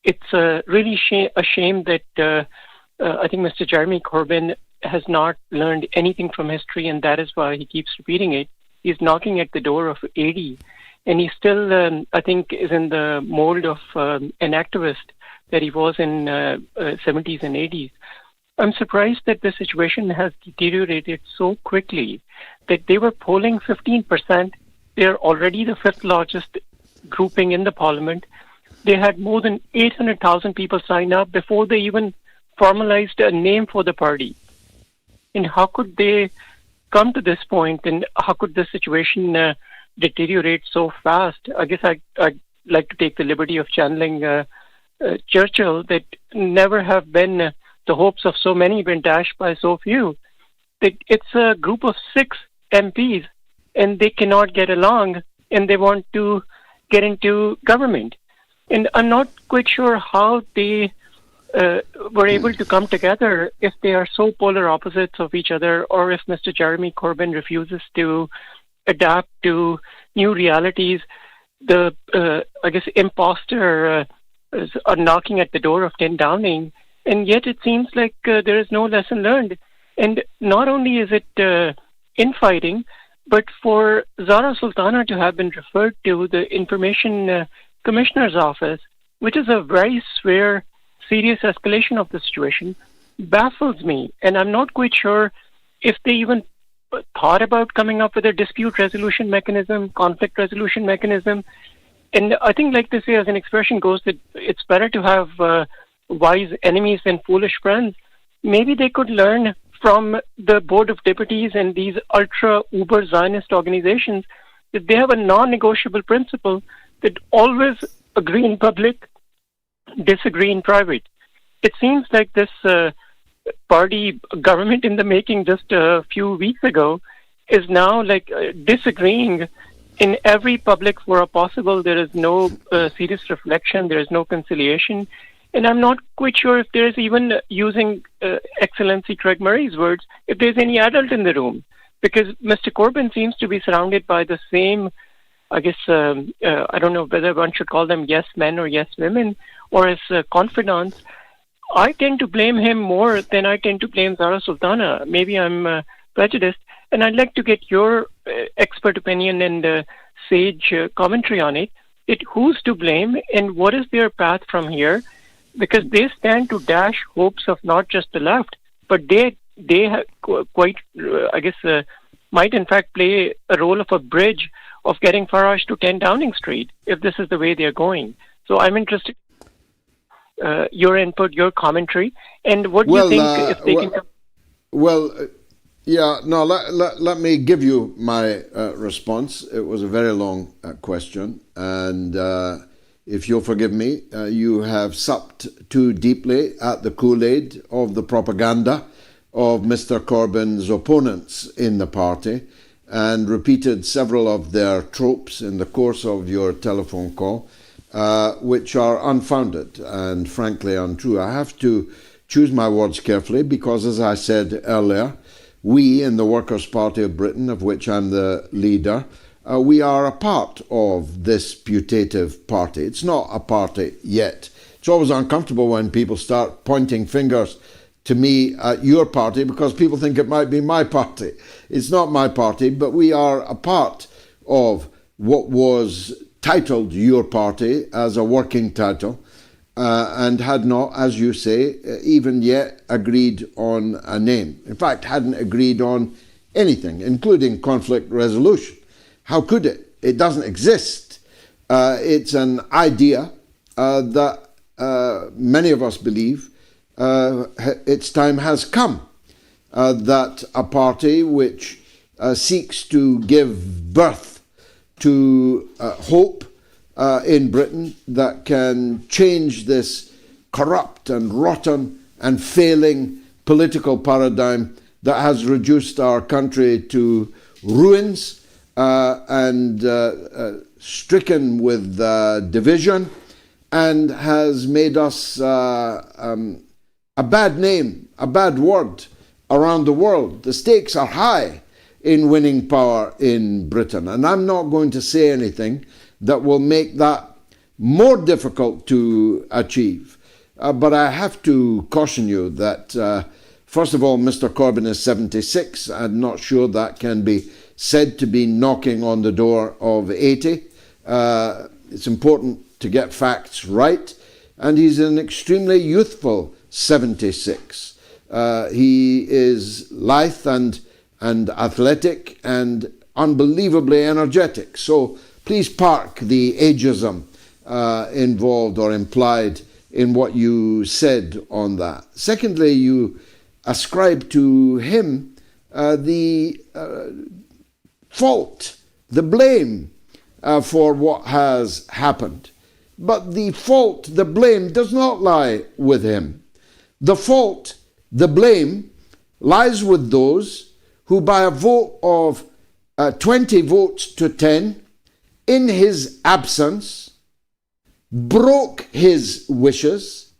It's really a shame that I think Mr. Jeremy Corbyn has not learned anything from history, and that is why he keeps repeating it. He's knocking at the door of 80, and he still, I think, is in the mold of an activist that he was in 70s and 80s. I'm surprised that the situation has deteriorated so quickly that they were polling 15%. They're already the fifth largest grouping in the parliament. They had more than 800,000 people sign up before they even formalized a name for the party. And how could they come to this point, and how could the situation deteriorate so fast? I guess I'd like to take the liberty of channeling Churchill, that never have been the hopes of so many been dashed by so few. It's a group of 6 MPs, and they cannot get along, and they want to get into government. And I'm not quite sure how they were able to come together if they are so polar opposites of each other, or if Mr. Jeremy Corbyn refuses to adapt to new realities. The, I guess, imposter are knocking at the door of 10 Downing, and yet it seems like there is no lesson learned. And not only is it infighting, but for Zara Sultana to have been referred to the Information Commissioner's Office, which is a very serious escalation of the situation, baffles me. And I'm not quite sure if they even thought about coming up with a dispute resolution mechanism, conflict resolution mechanism. And I think, like they say, as an expression goes, that it's better to have wise enemies than foolish friends. Maybe they could learn from the Board of Deputies and these ultra-uber Zionist organizations that they have a non-negotiable principle that always agree in public, disagree in private. It seems like this party government in the making just a few weeks ago is now like disagreeing in every public fora possible. There is no serious reflection. There is no conciliation. And I'm not quite sure if there's even, using Excellency Craig Murray's words, if there's any adult in the room. Because Mr. Corbyn seems to be surrounded by the same, I guess, I don't know whether one should call them yes men or yes women, or as confidants. I tend to blame him more than I tend to blame Zara Sultana. Maybe I'm prejudiced. And I'd like to get your expert opinion and sage commentary on it. Who's to blame and what is their path from here? Because they stand to dash hopes of not just the left, but they have quite, I guess, might in fact play a role of a bridge of getting Farage to 10 Downing Street if this is the way they're going. So I'm interested in your input, your commentary, and what do you think if they can come? Let me give you my response. It was a very long question, and if you'll forgive me, you have supped too deeply at the Kool-Aid of the propaganda of Mr. Corbyn's opponents in the party and repeated several of their tropes in the course of your telephone call, which are unfounded and frankly untrue. I have to choose my words carefully because, as I said earlier, we in the Workers' Party of Britain, of which I'm the leader, we are a part of this putative party. It's not a party yet. It's always uncomfortable when people start pointing fingers to me at your party because people think it might be my party. It's not my party, but we are a part of what was titled your party as a working title and had not, as you say, even yet agreed on a name. In fact, hadn't agreed on anything, including conflict resolution. How could it? It doesn't exist. It's an idea that many of us believe its time has come. that a party which seeks to give birth to hope in Britain that can change this corrupt and rotten and failing political paradigm that has reduced our country to ruins and stricken with division, and has made us a bad name, a bad word around the world. The stakes are high in winning power in Britain, and I'm not going to say anything that will make that more difficult to achieve. But I have to caution you that, first of all, Mr. Corbyn is 76. I'm not sure that can be said to be knocking on the door of 80. It's important to get facts right, and he's an extremely youthful 76. He is lithe and athletic and unbelievably energetic. So please park the ageism involved or implied in what you said on that. Secondly, you ascribe to him the fault, the blame for what has happened. But the fault, the blame does not lie with him. The fault, the blame, lies with those who, by a vote of 20 votes to 10, in his absence, broke his wishes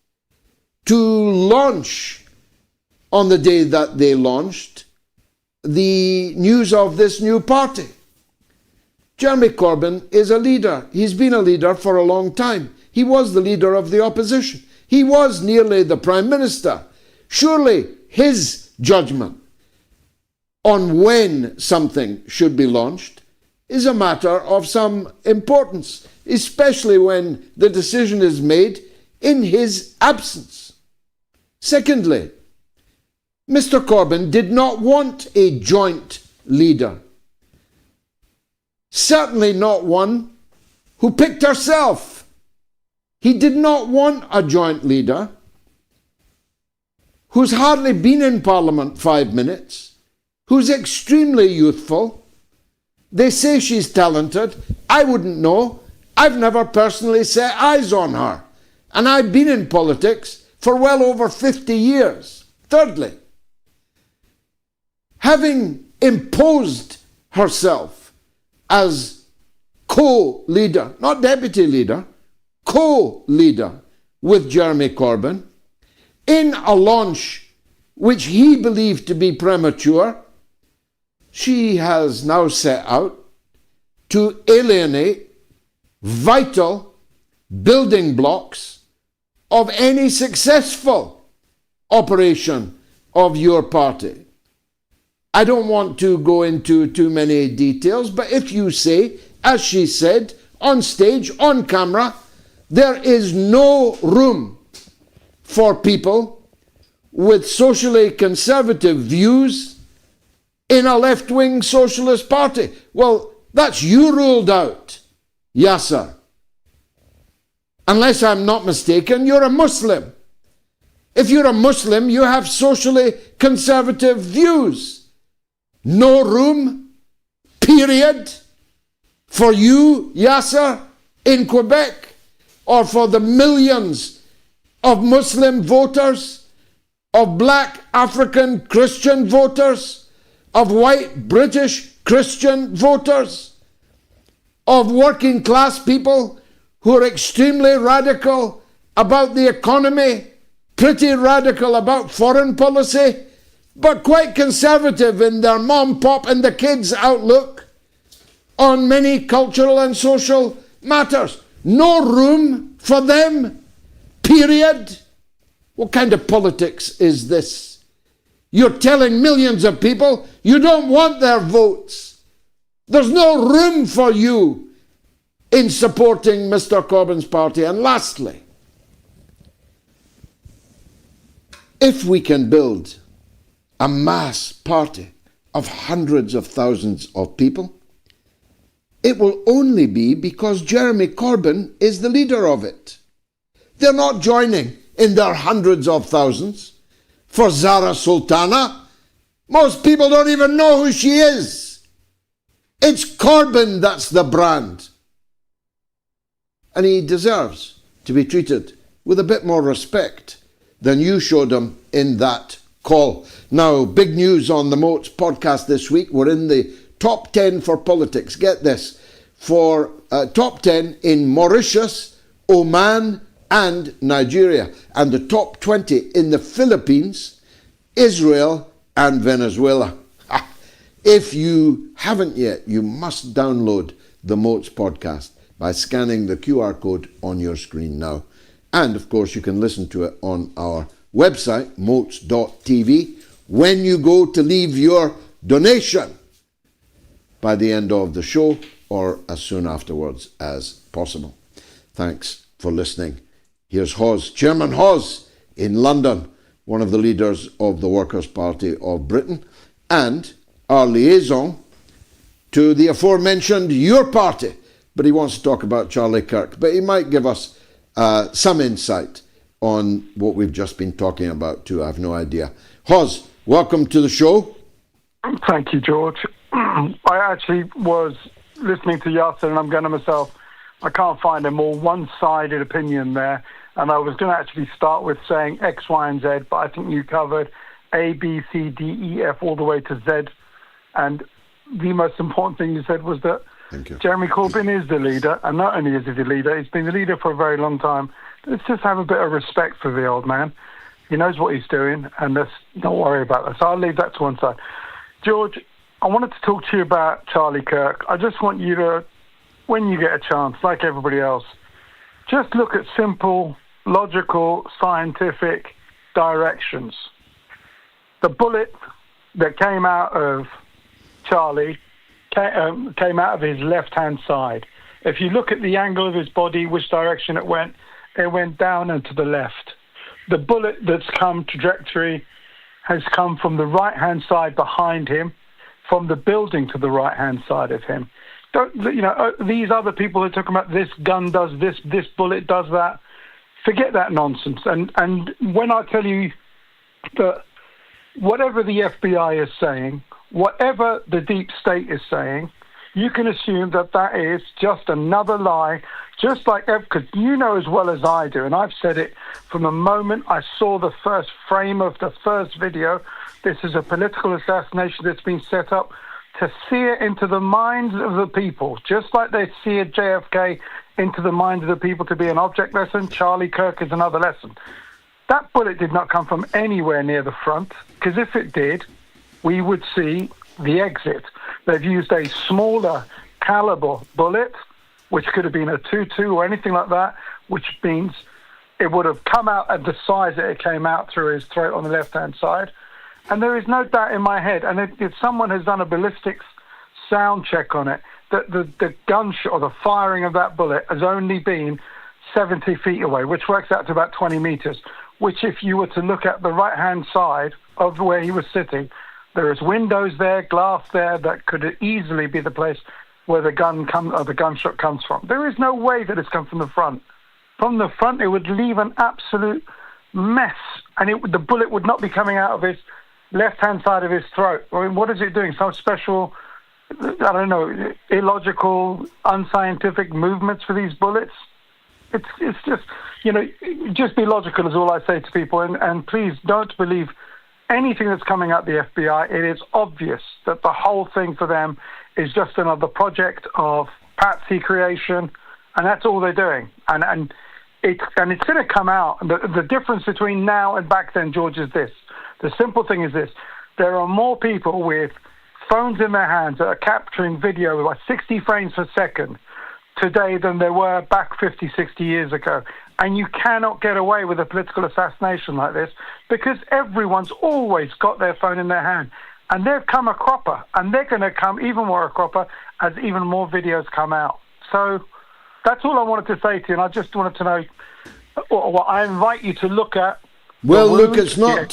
to launch, on the day that they launched, the news of this new party. Jeremy Corbyn is a leader. He's been a leader for a long time. He was the leader of the opposition. He was nearly the Prime Minister. Surely his judgment on when something should be launched is a matter of some importance, especially when the decision is made in his absence. Secondly, Mr. Corbyn did not want a joint leader. Certainly not one who picked herself. He did not want a joint leader who's hardly been in Parliament 5 minutes, who's extremely youthful. They say she's talented. I wouldn't know. I've never personally set eyes on her. And I've been in politics for well over 50 years. Thirdly, having imposed herself as co-leader, not deputy leader, co-leader with Jeremy Corbyn, in a launch which he believed to be premature, she has now set out to alienate vital building blocks of any successful operation of your party. I don't want to go into too many details, but if you say, as she said, on stage, on camera, there is no room for people with socially conservative views in a left-wing socialist party. Well, that's you ruled out, Yasser. Unless I'm not mistaken, you're a Muslim. If you're a Muslim, you have socially conservative views. No room, period, for you, Yasser, in Quebec, or for the millions of Muslim voters, of black African Christian voters, of white British Christian voters, of working class people who are extremely radical about the economy, pretty radical about foreign policy, but quite conservative in their mom, pop and the kids outlook on many cultural and social matters. No room for them, period. What kind of politics is this? You're telling millions of people you don't want their votes. There's no room for you in supporting Mr. Corbyn's party. And lastly, if we can build a mass party of hundreds of thousands of people, it will only be because Jeremy Corbyn is the leader of it. They're not joining in their hundreds of thousands for Zara Sultana Most people don't even know who she is. It's Corbyn that's the brand. And he deserves to be treated with a bit more respect than you showed him in that call. Now, big news on the MOATS podcast this week. We're in the top 10 for politics. Get this. For top 10 in Mauritius, Oman and Nigeria. And the top 20 in the Philippines, Israel and Venezuela. If you haven't yet, you must download the MOATS podcast by scanning the QR code on your screen now. And of course, you can listen to it on our website, moats.tv, when you go to leave your donation by the end of the show or as soon afterwards as possible. Thanks for listening. Here's Hawes, Chairman Hawes in London, one of the leaders of the Workers' Party of Britain, and our liaison to the aforementioned Your Party. But he wants to talk about Charlie Kirk. But he might give us some insight on what we've just been talking about too. I have no idea. Hawes, welcome to the show. Thank you, George. I actually was listening to Yasser and I'm going to myself, I can't find a more one-sided opinion there. And I was going to actually start with saying X, Y, and Z, but I think you covered A, B, C, D, E, F, all the way to Z. And the most important thing you said was that Jeremy Corbyn is the leader, and not only is he the leader, he's been the leader for a very long time. Let's just have a bit of respect for the old man. He knows what he's doing, and let's not worry about that. So I'll leave that to one side. George, I wanted to talk to you about Charlie Kirk. I just want you to, when you get a chance, like everybody else, just look at simple, logical, scientific directions. The bullet that came out of Charlie came out of his left-hand side. If you look at the angle of his body, which direction it went down and to the left. The bullet that's come trajectory has come from the right-hand side behind him, from the building to the right-hand side of him. These other people who are talking about this gun does this bullet does that, forget that nonsense. And when I tell you that whatever the FBI is saying, whatever the deep state is saying, you can assume that that is just another lie, just like, because you know as well as I do, and I've said it from the moment I saw the first frame of the first video, this is a political assassination that's been set up to sear into the minds of the people, just like they seared JFK into the minds of the people to be an object lesson. Charlie Kirk is another lesson. That bullet did not come from anywhere near the front, because if it did, we would see the exit. They've used a smaller caliber bullet, which could have been a 22 or anything like that, which means it would have come out at the size that it came out through his throat on the left-hand side. And there is no doubt in my head, and if someone has done a ballistics sound check on it, that the gunshot or the firing of that bullet has only been 70 feet away, which works out to about 20 meters, which if you were to look at the right-hand side of where he was sitting, there is windows there, glass there, that could easily be the place where the gunshot comes from. There is no way that it's come from the front. From the front, it would leave an absolute mess, and the bullet would not be coming out of his left-hand side of his throat. I mean, what is it doing? Some special, I don't know, illogical, unscientific movements for these bullets? It's just, just be logical is all I say to people, and please don't believe anything that's coming out the FBI. It is obvious that the whole thing for them is just another project of patsy creation, and that's all they're doing. And it's going to come out. The difference between now and back then, George, is this. The simple thing is this. There are more people with phones in their hands that are capturing video by 60 frames per second today than there were back 50, 60 years ago. And you cannot get away with a political assassination like this because everyone's always got their phone in their hand. And they've come a cropper, and they're going to come even more a cropper as even more videos come out. So that's all I wanted to say to you, and I just wanted to know what I invite you to look at. Well, look, it's not,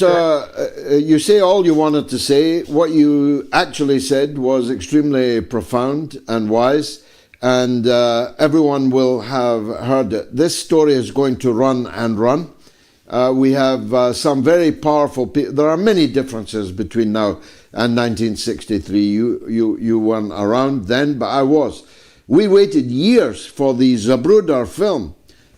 you say all you wanted to say. What you actually said was extremely profound and wise, and everyone will have heard it. This story is going to run and run. We have some very powerful people. There are many differences between now and 1963. You weren't around then, but I was. We waited years for the Zabruder film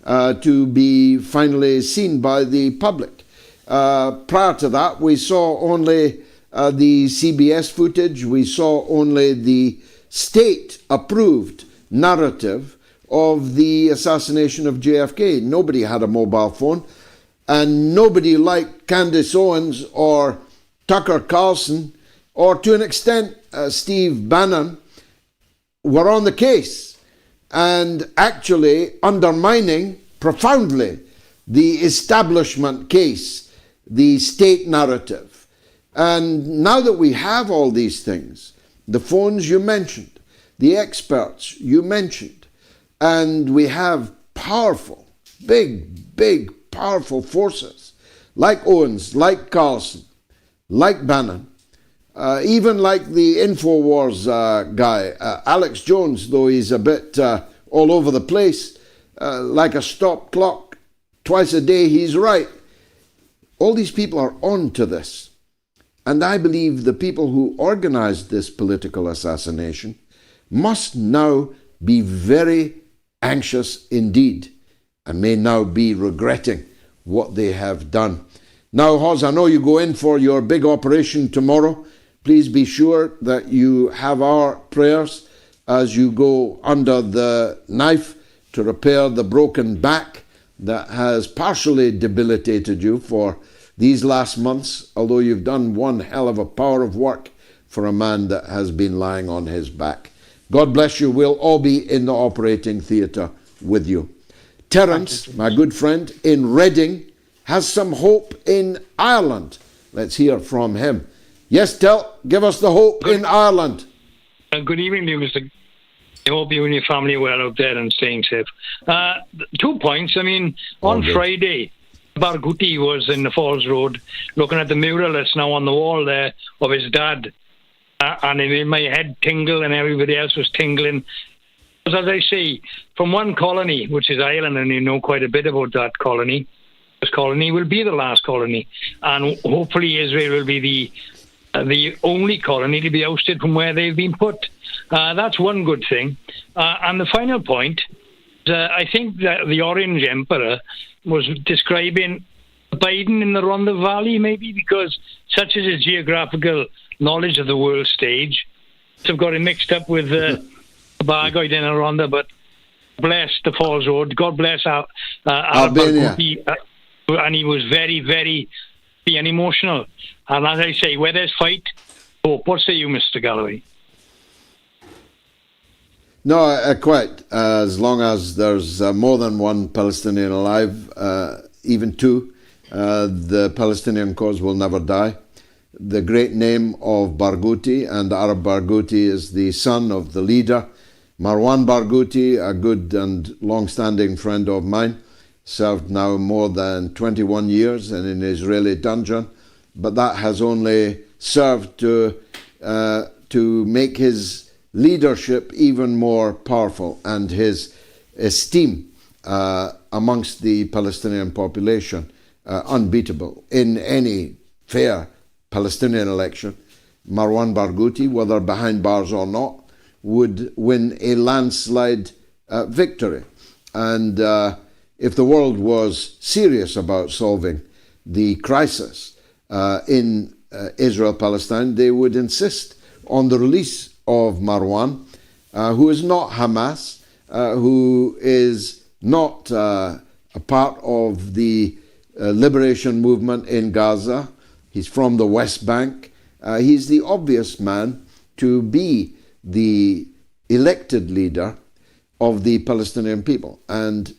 to be finally seen by the public. Prior to that, we saw only the CBS footage. We saw only the state-approved narrative of the assassination of JFK. Nobody had a mobile phone, and nobody like Candace Owens or Tucker Carlson, or to an extent Steve Bannon, were on the case and actually undermining profoundly the establishment case, the state narrative. And now that we have all these things, the phones you mentioned, the experts you mentioned, and we have powerful, big, powerful forces like Owens, like Carlson, like Bannon, even like the InfoWars guy, Alex Jones, though he's a bit all over the place, like a stop clock, twice a day he's right. All these people are on to this. And I believe the people who organized this political assassination must now be very anxious indeed, and may now be regretting what they have done. Now, Hoz, I know you go in for your big operation tomorrow. Please be sure that you have our prayers as you go under the knife to repair the broken back that has partially debilitated you for these last months, although you've done one hell of a power of work for a man that has been lying on his back. God bless you. We'll all be in the operating theatre with you. Terence, my good friend, in Reading, has some hope in Ireland. Let's hear from him. Yes, give us the hope in Ireland. Good evening to you, Mr. I hope you and your family are well out there and staying safe. 2 points. I mean, on Friday, Barghouti was in the Falls Road looking at the mural that's now on the wall there of his dad. And it made my head tingle and everybody else was tingling. As I say, from one colony, which is Ireland, and you know quite a bit about that colony, this colony will be the last colony. And hopefully Israel will be the only colony to be ousted from where they've been put. That's one good thing. And the final point, I think that the Orange Emperor was describing Biden in the Rhondda Valley, maybe, because such is his geographical knowledge of the world stage. So I've got him mixed up with Bargoid in Rhondda, but bless the Falls Road. God bless Albania. And he was very, very emotional. And as I say, where there's fight, hope. What say you, Mr. Galloway? No, quite. As long as there's more than one Palestinian alive, even two, the Palestinian cause will never die. The great name of Barghouti, and Arab Barghouti is the son of the leader, Marwan Barghouti, a good and long-standing friend of mine, served now more than 21 years in an Israeli dungeon, but that has only served to make his leadership even more powerful and his esteem amongst the Palestinian population unbeatable. In any fair Palestinian election, Marwan Barghouti, whether behind bars or not, would win a landslide victory. And if the world was serious about solving the crisis in Israel-Palestine, they would insist on the release of Marwan, who is not Hamas, who is not a part of the liberation movement in Gaza. He's from the West Bank. He's the obvious man to be the elected leader of the Palestinian people. And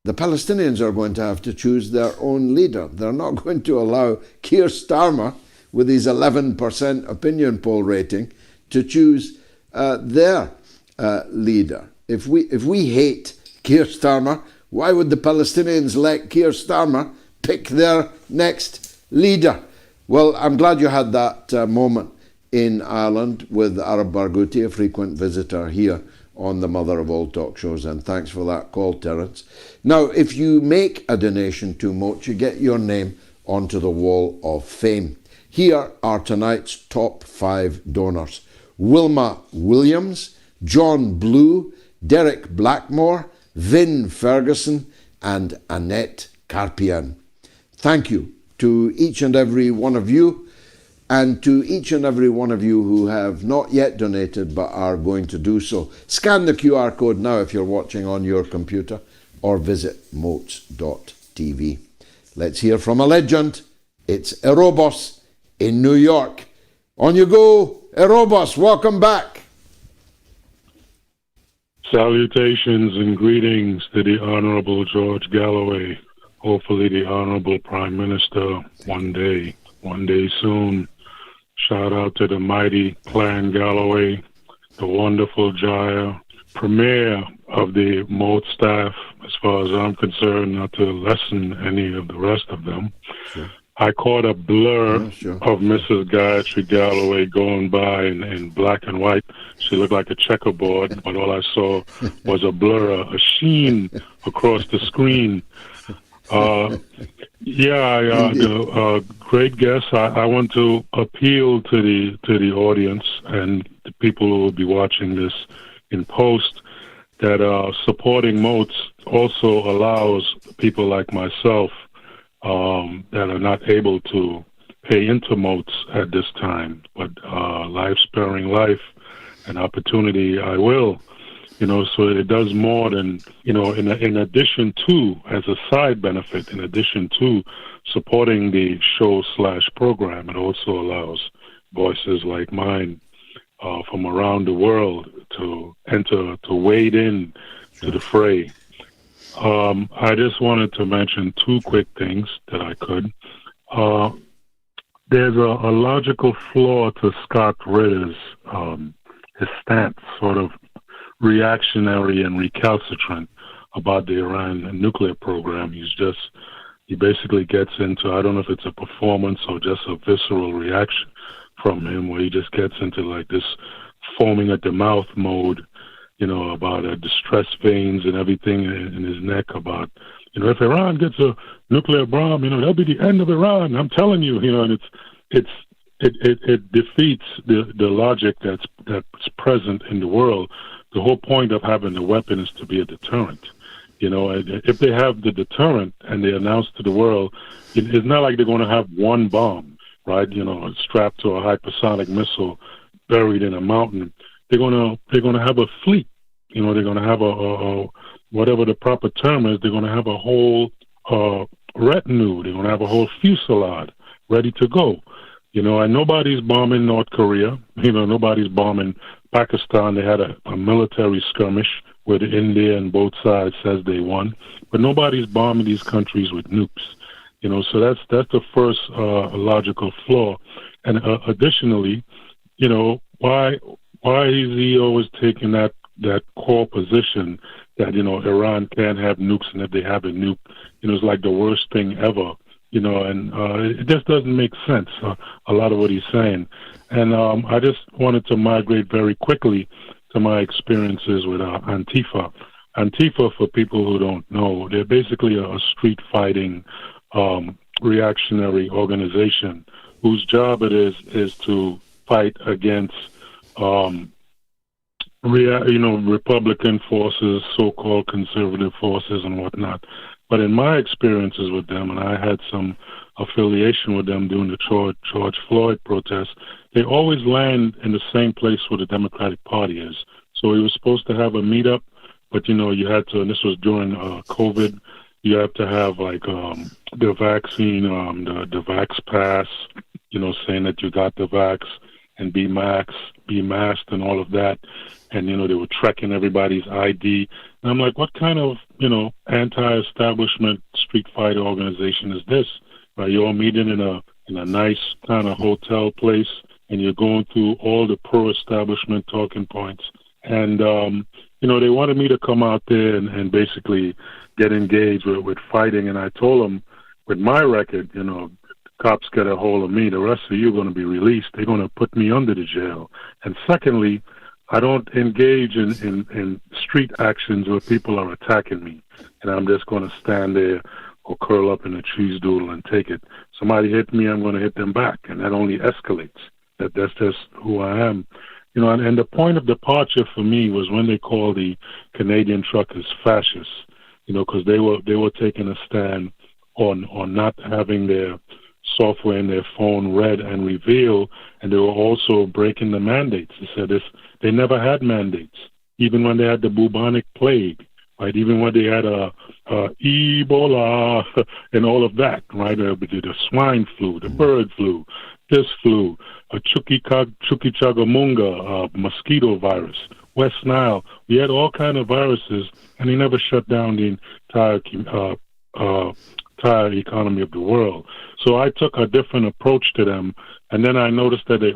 the Palestinians are going to have to choose their own leader. They're not going to allow Keir Starmer, with his 11% opinion poll rating, to choose their leader. If we hate Keir Starmer, why would the Palestinians let Keir Starmer pick their next leader? Well, I'm glad you had that moment in Ireland with Arab Barghouti, a frequent visitor here on the Mother of All Talk Shows, and thanks for that call, Terence. Now, if you make a donation to MOATS, you get your name onto the Wall of Fame. Here are tonight's top 5 donors. Wilma Williams, John Blue, Derek Blackmore, Vin Ferguson, and Annette Carpian. Thank you to each and every one of you, and to each and every one of you who have not yet donated but are going to do so. Scan the QR code now if you're watching on your computer, or visit moats.tv. Let's hear from a legend. It's Erobos in New York. On you go, Erobos. Welcome back. Salutations and greetings to the Honorable George Galloway. Hopefully the Honorable Prime Minister one day soon. Shout out to the mighty Clan Galloway, the wonderful Jaya, premier of the MOATS staff, as far as I'm concerned, not to lessen any of the rest of them. Sure. I caught a blur of Mrs. Gayatri Galloway going by in black and white. She looked like a checkerboard, but all I saw was a blur, a sheen across the screen. Great guest. I want to appeal to the audience and the people who will be watching this in post that supporting MOATS also allows people like myself that are not able to pay into MOATS at this time, but life-sparing life and opportunity, I will. So it does more than, in addition to, as a side benefit, in addition to supporting the show/program, it also allows voices like mine from around the world to wade in to the fray. I just wanted to mention 2 quick things that I could. There's a logical flaw to Scott Ritter's his stance, sort of reactionary and recalcitrant about the Iran nuclear program. He basically gets into, I don't know if it's a performance or just a visceral reaction from him, where he just gets into like this foaming at the mouth mode, about distress veins and everything in his neck about, if Iran gets a nuclear bomb, that'll be the end of Iran. I'm telling you, and it defeats the logic that's present in the world. The whole point of having the weapon is to be a deterrent. If they have the deterrent and they announce to the world, it's not like they're going to have one bomb, right? Strapped to a hypersonic missile buried in a mountain. They're going to have a fleet. They're going to have a whatever the proper term is. They're going to have a whole retinue. They're going to have a whole fusillade ready to go. And nobody's bombing North Korea. Nobody's bombing Pakistan. They had a military skirmish where India and both sides says they won, but nobody's bombing these countries with nukes. So that's the first logical flaw. And additionally, why is he always taking that core position that Iran can't have nukes, and if they have a nuke, it's like the worst thing ever. And it just doesn't make sense, a lot of what he's saying. And I just wanted to migrate very quickly to my experiences with Antifa. Antifa, for people who don't know, they're basically a street-fighting reactionary organization whose job it is to fight against Republican forces, so-called conservative forces and whatnot. But in my experiences with them, and I had some affiliation with them during the George Floyd protests, they always land in the same place where the Democratic Party is. So we were supposed to have a meetup, but you had to, and this was during COVID, you have to have like the vaccine, the Vax Pass, saying that you got the Vax, and be masked and all of that. And, they were tracking everybody's ID. And I'm like, what kind of, anti-establishment street fighter organization is this? Right? You're all meeting in a nice kind of hotel place, and you're going through all the pro-establishment talking points. And, they wanted me to come out there and basically get engaged with fighting. And I told them, with my record, cops get a hold of me, the rest of you are going to be released. They're going to put me under the jail. And secondly, I don't engage in street actions where people are attacking me. And I'm just going to stand there or curl up in a cheese doodle and take it. Somebody hit me, I'm going to hit them back, and that only escalates. That's just who I am. And the point of departure for me was when they called the Canadian truckers fascists, because they were taking a stand on not having their software in their phone read and reveal, and they were also breaking the mandates. They said they never had mandates, even when they had the bubonic plague, right? Even when they had Ebola and all of that, right? The swine flu, the bird flu, this flu, a Chukichangamunga, mosquito virus, West Nile. We had all kind of viruses, and they never shut down the entire economy of the world. So I took a different approach to them, and then I noticed that they're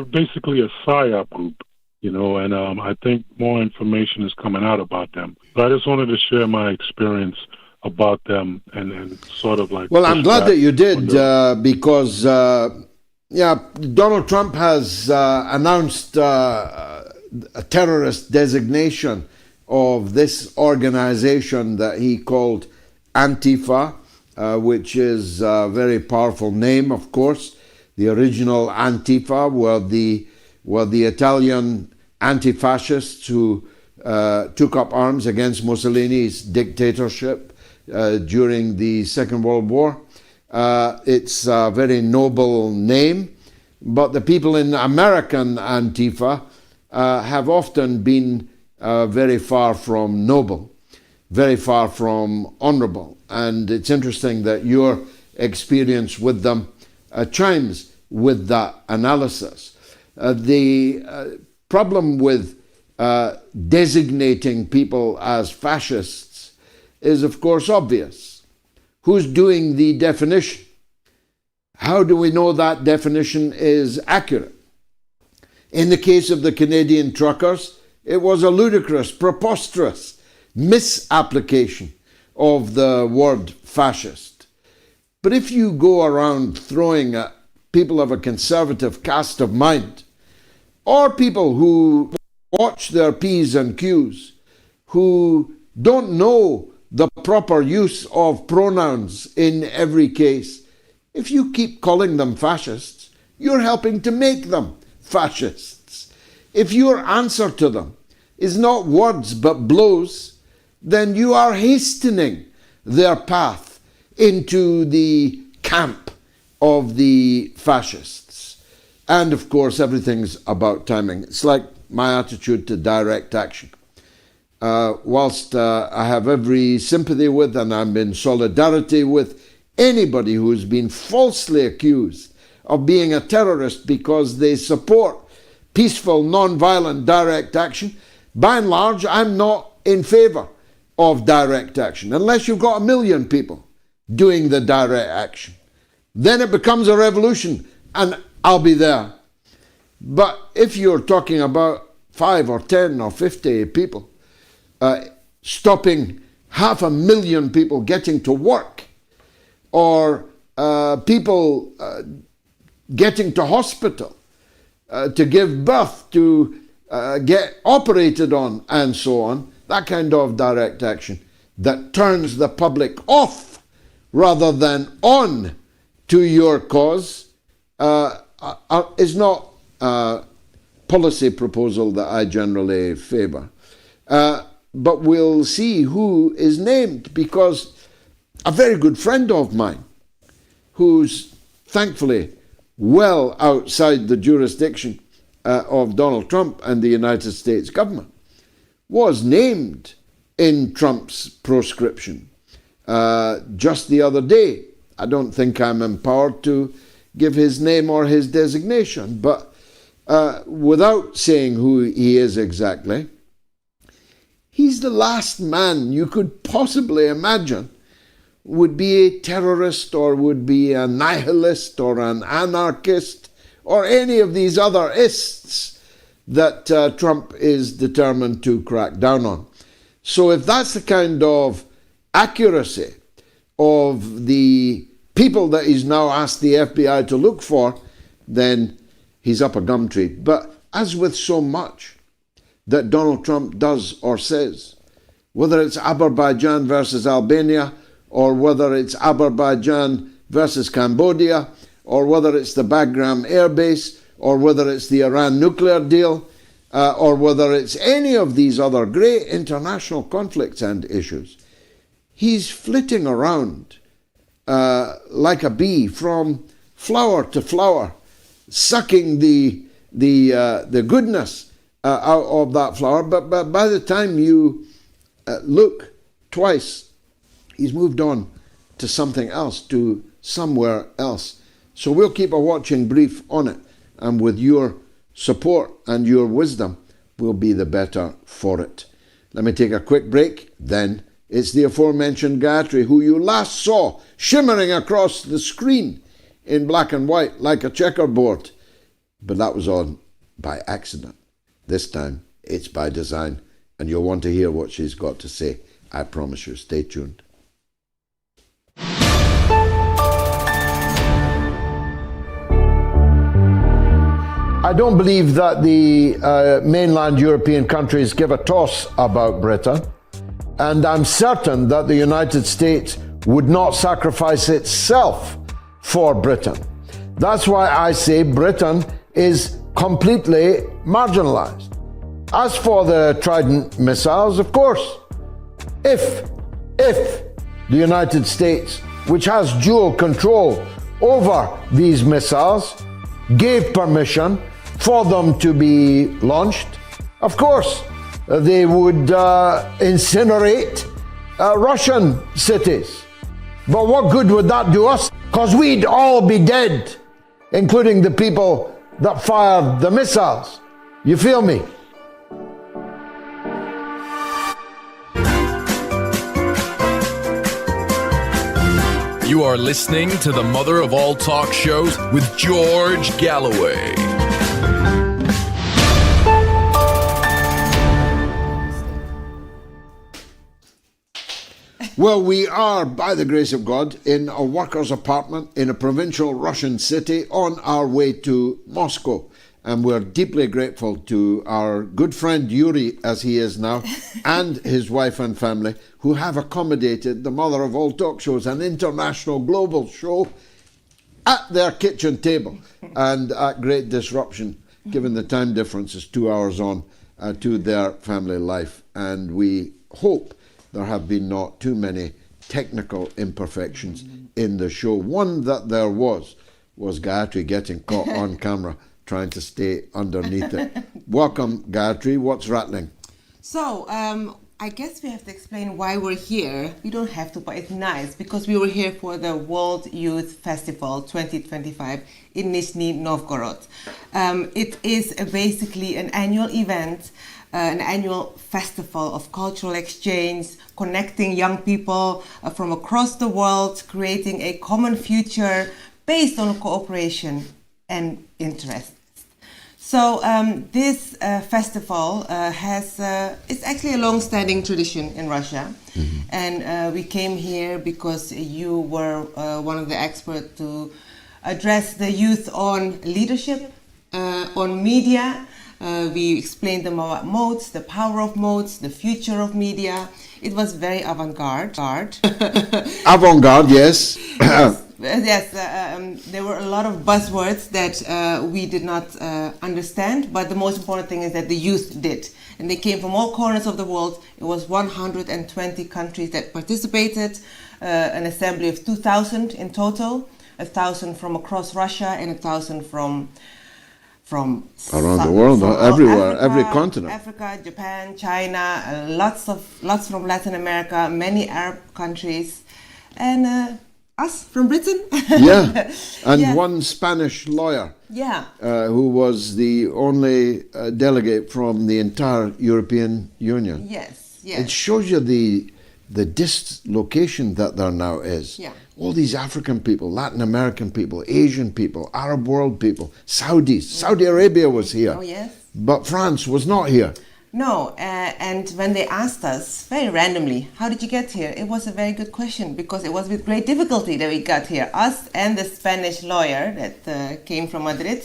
basically a PSYOP group, and I think more information is coming out about them. But I just wanted to share my experience about them and sort of like... Well, I'm glad that you did, because, Donald Trump has announced a terrorist designation of this organization that he called Antifa, which is a very powerful name, of course. The original Antifa were the Italian anti-fascists who took up arms against Mussolini's dictatorship during the Second World War. It's a very noble name, but the people in American Antifa have often been very far from noble, very far from honorable. And it's interesting that your experience with them chimes with that analysis. The problem with designating people as fascists is, of course, obvious. Who's doing the definition? How do we know that definition is accurate? In the case of the Canadian truckers, it was a ludicrous, preposterous misapplication of the word fascist. But if you go around throwing at people of a conservative cast of mind, or people who watch their P's and Q's, who don't know the proper use of pronouns in every case, if you keep calling them fascists, you're helping to make them fascists. If your answer to them is not words but blows, then you are hastening their path into the camp of the fascists. And of course, everything's about timing. It's like my attitude to direct action. Whilst I have every sympathy with and I'm in solidarity with anybody who has been falsely accused of being a terrorist because they support peaceful, non-violent direct action, by and large, I'm not in favour of direct action, unless you've got 1 million people doing the direct action. Then it becomes a revolution, and I'll be there. But if you're talking about 5 or 10 or 50 people, stopping 500,000 people getting to work, or people getting to hospital to give birth, to get operated on, and so on, that kind of direct action that turns the public off rather than on to your cause is not a policy proposal that I generally favour. But we'll see who is named, because a very good friend of mine, who's thankfully well outside the jurisdiction of Donald Trump and the United States government, was named in Trump's proscription just the other day. I don't think I'm empowered to give his name or his designation, but without saying who he is exactly, he's the last man you could possibly imagine would be a terrorist or would be a nihilist or an anarchist or any of these other ists that Trump is determined to crack down on. So if that's the kind of accuracy of the people that he's now asked the FBI to look for, then he's up a gum tree. But as with so much that Donald Trump does or says, whether it's Azerbaijan versus Albania, or whether it's Azerbaijan versus Cambodia, or whether it's the Bagram Air Base, or whether it's the Iran nuclear deal, or whether it's any of these other great international conflicts and issues. He's flitting around like a bee from flower to flower, sucking the goodness out of that flower. But by the time you look twice, he's moved on to something else, to somewhere else. So we'll keep a watching brief on it, and with your support and your wisdom, we'll be the better for it. Let me take a quick break, then it's the aforementioned Gayatri, who you last saw shimmering across the screen in black and white like a checkerboard. But that was on by accident. This time, it's by design, and you'll want to hear what she's got to say. I promise you. Stay tuned. I don't believe that the mainland European countries give a toss about Britain, and I'm certain that the United States would not sacrifice itself for Britain. That's why I say Britain is completely marginalized. As for the Trident missiles, of course, if the United States, which has dual control over these missiles, gave permission for them to be launched, of course, they would incinerate Russian cities. But what good would that do us? Because we'd all be dead, including the people that fired the missiles. You feel me? You are listening to the mother of all talk shows with George Galloway. Well, we are, by the grace of God, in a worker's apartment in a provincial Russian city on our way to Moscow. And we're deeply grateful to our good friend Yuri, as he is now, and his wife and family, who have accommodated the mother of all talk shows, an international global show, at their kitchen table and at great disruption, given the time difference is 2 hours on, to their family life. And we hope there have been not too many technical imperfections in the show. One that there was Gayatri getting caught on camera trying to stay underneath it. Welcome, Gayatri. What's rattling? So, I guess we have to explain why we're here. We don't have to, but it's nice because we were here for the World Youth Festival 2025 in Nizhny Novgorod. It is basically an annual event, an annual festival of cultural exchange, connecting young people from across the world, creating a common future based on cooperation and interest. So this festival it's actually a long-standing tradition in Russia. Mm-hmm. And we came here because you were one of the experts to address the youth on leadership, on media. We explained them about MOATS, the power of MOATS, the future of media. It was very avant-garde. Avant-garde, yes. Yes, there were a lot of buzzwords that we did not understand, but the most important thing is that the youth did. And they came from all corners of the world. It was 120 countries that participated, an assembly of 2,000 in total, 1,000 from across Russia and 1,000 from around the world, everywhere, Africa, every continent. Africa, Japan, China, lots from Latin America, many Arab countries, and us from Britain. Yeah, and yeah. One Spanish lawyer. Yeah. Who was the only delegate from the entire European Union. Yes. It shows you the dislocation that there now is. Yeah. All these African people, Latin American people, Asian people, Arab world people, Saudis. Saudi Arabia was here. Oh, yes. But France was not here. No, and when they asked us, very randomly, how did you get here? It was a very good question, because it was with great difficulty that we got here. Us and the Spanish lawyer that came from Madrid.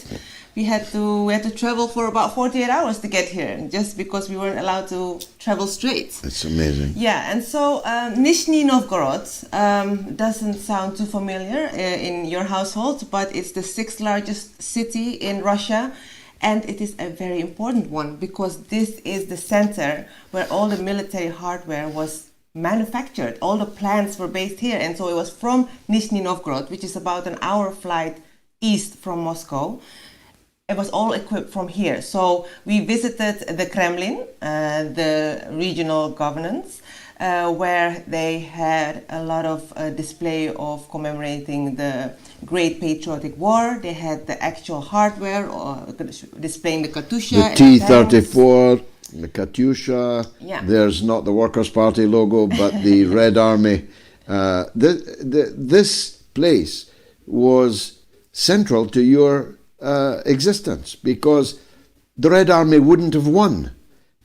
we had to travel for about 48 hours to get here, just because we weren't allowed to travel straight. It's amazing. Yeah, and so Nizhny Novgorod doesn't sound too familiar in your household, but it's the 6th largest city in Russia, and it is a very important one because this is the center where all the military hardware was manufactured. All the plants were based here, and so it was from Nizhny Novgorod, which is about an hour flight east from Moscow. It was all equipped from here. So we visited the Kremlin, the regional governance, where they had a lot of display of commemorating the Great Patriotic War. They had the actual hardware, displaying the Katyusha. The T-34, the Katyusha. Yeah. There's not the Workers' Party logo, but the Red Army. This place was central to your existence, because the Red Army wouldn't have won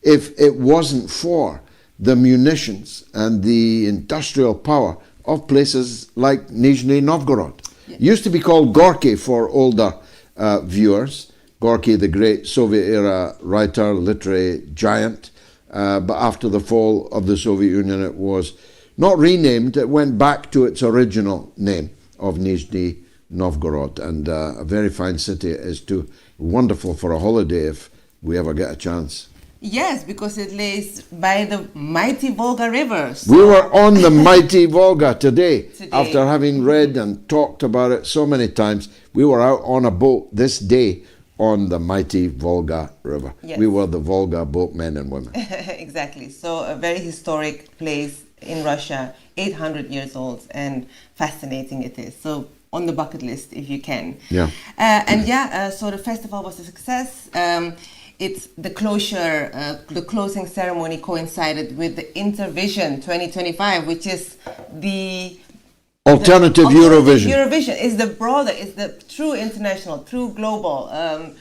if it wasn't for the munitions and the industrial power of places like Nizhny Novgorod. It used to be called Gorky for older viewers. Gorky, the great Soviet-era writer, literary giant. But after the fall of the Soviet Union, it was not renamed. It went back to its original name of Nizhny Novgorod. And a very fine city. It is too. Wonderful for a holiday if we ever get a chance. Yes, because it lays by the mighty Volga River. We were on the mighty Volga today. After having read and talked about it so many times. We were out on a boat this day on the mighty Volga River. Yes. We were the Volga boatmen and women. Exactly. So a very historic place in Russia, 800 years old, and fascinating it is. So on the bucket list if you can. Yeah. So the festival was a success. It's the closure, the closing ceremony coincided with the Intervision 2025, which is the Alternative Eurovision. Eurovision is the broader, is the true international, true global.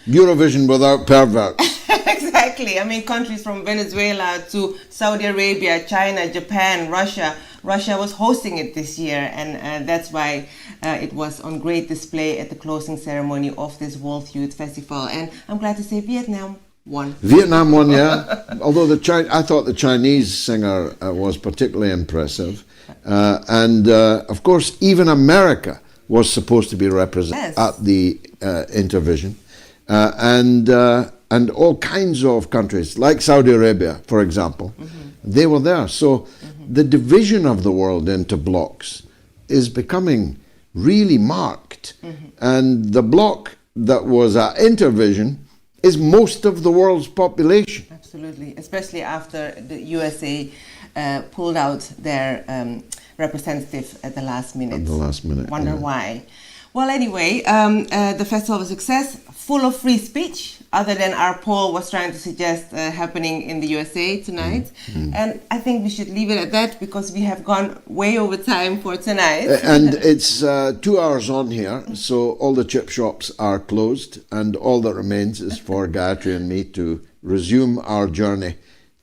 Eurovision without perverts. Exactly. I mean, countries from Venezuela to Saudi Arabia, China, Japan, Russia. Russia was hosting it this year, and that's why it was on great display at the closing ceremony of this World Youth Festival. And I'm glad to say Vietnam won. Vietnam won, yeah. Although I thought the Chinese singer was particularly impressive. Of course, even America was supposed to be represented at the Intervision. And all kinds of countries, like Saudi Arabia, for example, they were there. So the division of the world into blocks is becoming really marked. And the bloc that was at Intervision is most of the world's population. Absolutely, especially after the USA pulled out their representative at the last minute. At the last minute. Wonder why. Well, anyway, the festival was a success, full of free speech, other than our poll was trying to suggest happening in the USA tonight. And I think we should leave it at that because we have gone way over time for tonight. And it's 2 hours on here, so all the chip shops are closed, and all that remains is for Gayatri and me to resume our journey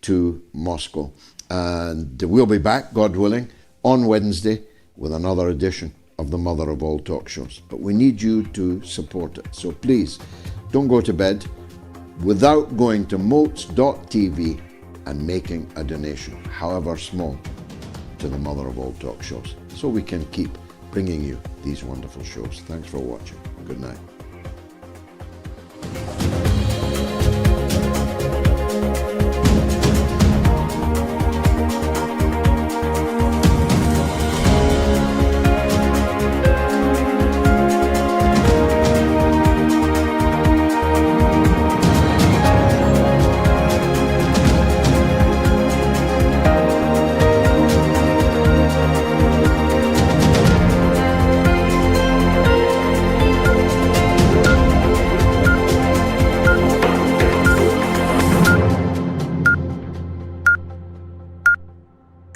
to Moscow. And we'll be back, God willing, on Wednesday with another edition of the mother of all talk shows. But we need you to support it. So please, don't go to bed without going to moats.tv and making a donation, however small, to the mother of all talk shows, so we can keep bringing you these wonderful shows. Thanks for watching. Good night.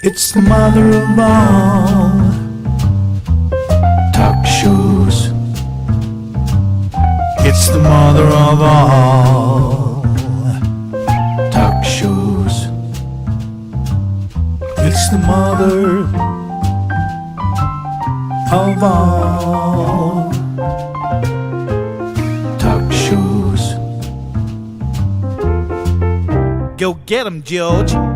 It's the mother of all talk shows. It's the mother of all talk shows. It's the mother of all talk shows. Go get 'em, George.